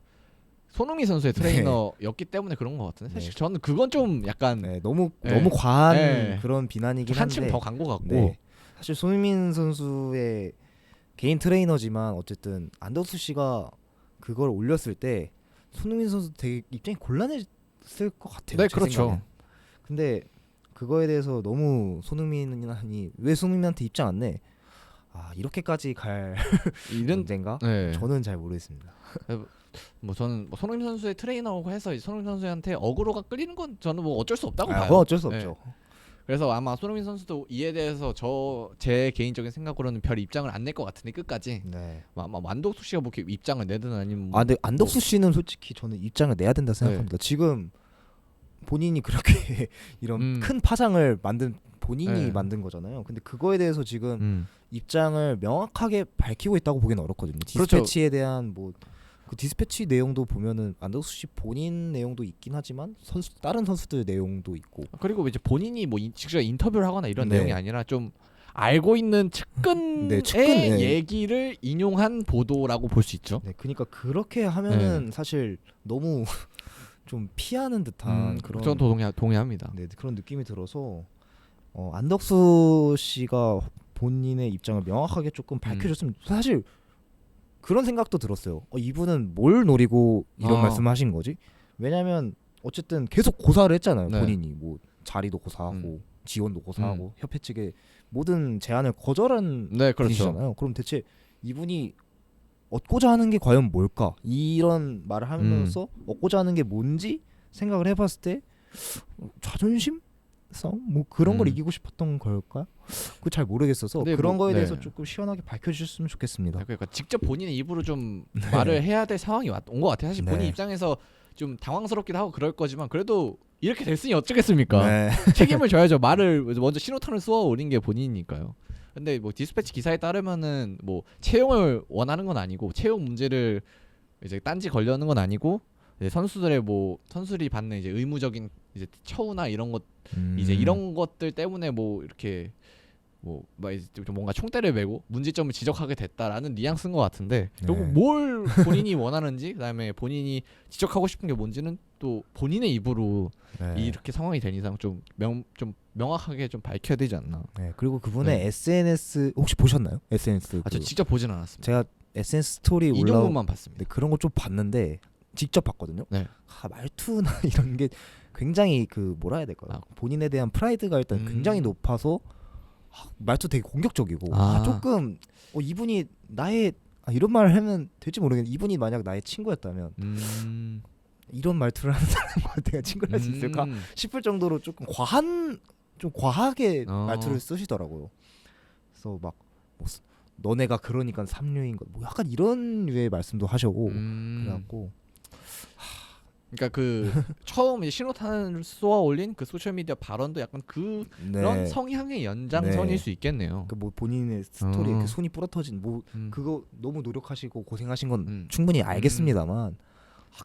손흥민 선수의 트레이너였기 때문에 그런 것 같은데 사실 저는 그건 좀 약간 너무 과한 그런 비난이긴 한데 한층 더 간 것 같고 사실 손흥민 선수의 개인 트레이너지만 어쨌든 안덕수 씨가 그걸 올렸을 때 손흥민 선수 되게 입장이 곤란했을 것 같아요. 네, 제 그렇죠. 생각엔. 근데 그거에 대해서 너무 손흥민이 왜 손흥민한테 입장 안 내? 이렇게까지 갈 이런 문제인가? 네. 저는 잘 모르겠습니다. 뭐 저는 뭐 손흥민 선수의 트레이너라고 해서 손흥민 선수한테 어그로가 끌리는 건 저는 뭐 어쩔 수 없다고 봐요. 그건 어쩔 수 네. 없죠. 그래서 아마 손흥민 선수도 이에 대해서 제 개인적인 생각으로는 별 입장을 안 낼 것 같은데 끝까지 네. 아마 완독수 씨가 뭐 이렇게 입장을 내든 아니면 뭐 근데 안덕수 씨는 솔직히 저는 입장을 내야 된다 생각합니다. 지금 본인이 그렇게 이런 큰 파장을 본인이 만든 거잖아요. 근데 그거에 대해서 지금 입장을 명확하게 밝히고 있다고 보기는 어렵거든요. 디스패치에 대한 뭐 그 디스패치 내용도 보면은 안덕수 씨 본인 내용도 있긴 하지만 다른 선수들 내용도 있고, 그리고 이제 본인이 뭐 직접 인터뷰를 하거나 이런 네. 내용이 아니라 좀 알고 있는 측근의 얘기를 인용한 보도라고 볼 수 있죠. 네, 그러니까 그렇게 하면은 사실 너무 좀 피하는 듯한 그런. 저는 동의합니다. 네, 그런 느낌이 들어서 안덕수 씨가 본인의 입장을 명확하게 조금 밝혀줬으면 사실 그런 생각도 들었어요. 이분은 뭘 노리고 이런 말씀하신 거지? 왜냐면 어쨌든 계속 고사를 했잖아요. 네. 본인이 뭐 자리도 고사하고 지원도 고사하고 협회 측의 모든 제안을 거절한 네, 그렇죠. 분이잖아요. 그럼 대체 이분이 얻고자 하는 게 과연 뭘까? 이런 말을 하면서 얻고자 하는 게 뭔지 생각을 해봤을 때 자존심? 싸움? 뭐 그런 걸 이기고 싶었던 걸까? 그거 잘 모르겠어서 그런 거에 대해서 조금 시원하게 밝혀주셨으면 좋겠습니다. 그러니까 직접 본인의 입으로 좀 말을 해야 될 상황이 온 것 같아요. 사실 본인 입장에서 좀 당황스럽기도 하고 그럴 거지만 그래도 이렇게 됐으니 어쩌겠습니까? 책임을 져야죠. 말을 먼저 신호탄을 쏘아 올린 게 본인이니까요. 근데 뭐 디스패치 기사에 따르면은 뭐 채용을 원하는 건 아니고 채용 문제를 이제 딴지 걸려는 건 아니고 이제 선수들이 받는 이제 의무적인 이제 처우나 이런 것 이제 이런 것들 때문에 뭐 이렇게 뭐 이제 좀 뭔가 총대를 메고 문제점을 지적하게 됐다라는 뉘앙스인 것 같은데 결국 뭘 본인이 원하는지 그다음에 본인이 지적하고 싶은 게 뭔지는 또 본인의 입으로 이렇게 상황이 된 이상 좀 명확하게 좀 밝혀야 되지 않나. 네, 그리고 그분의 SNS 혹시 보셨나요? SNS 저 직접 보진 않았습니다. 제가 SNS 스토리 인용문만 봤습니다. 그런 거 좀 봤는데 직접 봤거든요. 말투나 이런 게 굉장히 뭐라 해야 될까요? 본인에 대한 프라이드가 일단 굉장히 높아서 말투 되게 공격적이고 조금 이분이 나의 이런 말을 하면 될지 모르겠는데 이분이 만약 나의 친구였다면 이런 말투를 하는 사람과 내가 친구를 할 수 있을까 싶을 정도로 조금 과하게 말투를 쓰시더라고요. 그래서 막 너네가 그러니까 삼류인 것 뭐 약간 이런 류의 말씀도 하시고 그래갖고 그러니까 그 처음 이제 신호탄을 쏘아 올린 그 소셜 미디어 발언도 약간 그런 성향의 연장선일 수 있겠네요. 뭐 본인의 스토리에 그 손이 부러터진 그거 너무 노력하시고 고생하신 건 충분히 알겠습니다만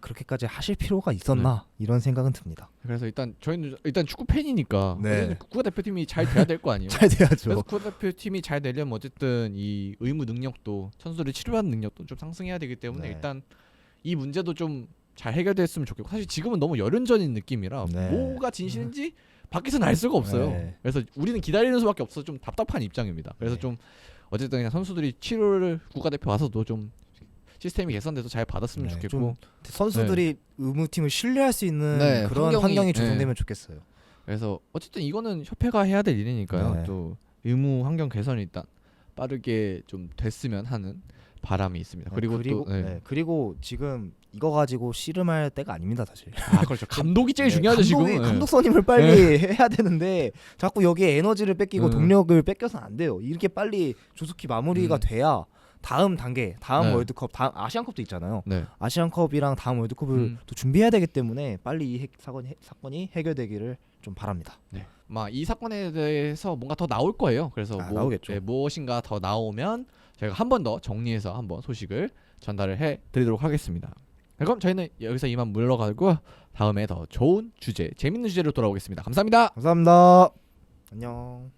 그렇게까지 하실 필요가 있었나 이런 생각은 듭니다. 그래서 저희는 축구 팬이니까 국가대표팀이 잘 돼야 될 거 아니에요. 잘 돼야죠. 그래서 국가대표팀이 잘 되려면 어쨌든 이 의무 능력도 선수들이 치료하는 능력도 좀 상승해야 되기 때문에 일단 이 문제도 좀 잘 해결됐으면 좋겠고 사실 지금은 너무 열연전인 느낌이라 뭐가 진실인지 밖에서는 알 수가 없어요. 그래서 우리는 기다리는 수밖에 없어서 좀 답답한 입장입니다. 그래서 좀 어쨌든 그냥 선수들이 치료를 국가대표 와서도 좀 시스템이 개선돼서 잘 받았으면 좋겠고 선수들이 의무팀을 신뢰할 수 있는 그런 환경이 조성되면 좋겠어요. 그래서 어쨌든 이거는 협회가 해야 될 일이니까요. 또 의무 환경 개선이 일단 빠르게 좀 됐으면 하는 바람이 있습니다. 그리고 지금 이거 가지고 씨름할 때가 아닙니다, 사실. 그렇죠. 감독이 제일 중요하죠. 지금 감독 선임을 빨리 해야 되는데 자꾸 여기에 에너지를 뺏기고 동력을 뺏겨서는 안 돼요. 이렇게 빨리 조속히 마무리가 돼야 다음 단계, 월드컵, 아시안컵도 있잖아요. 아시안컵이랑 다음 월드컵을 또 준비해야 되기 때문에 빨리 이 사건이 해결되기를 좀 바랍니다. 이 사건에 대해서 뭔가 더 나올 거예요. 그래서 나오겠죠. 무엇인가 더 나오면 저희가 한 번 더 정리해서 한번 소식을 전달을 해드리도록 하겠습니다. 그럼 저희는 여기서 이만 물러가고 다음에 더 좋은 주제, 재밌는 주제로 돌아오겠습니다. 감사합니다. 감사합니다. 안녕.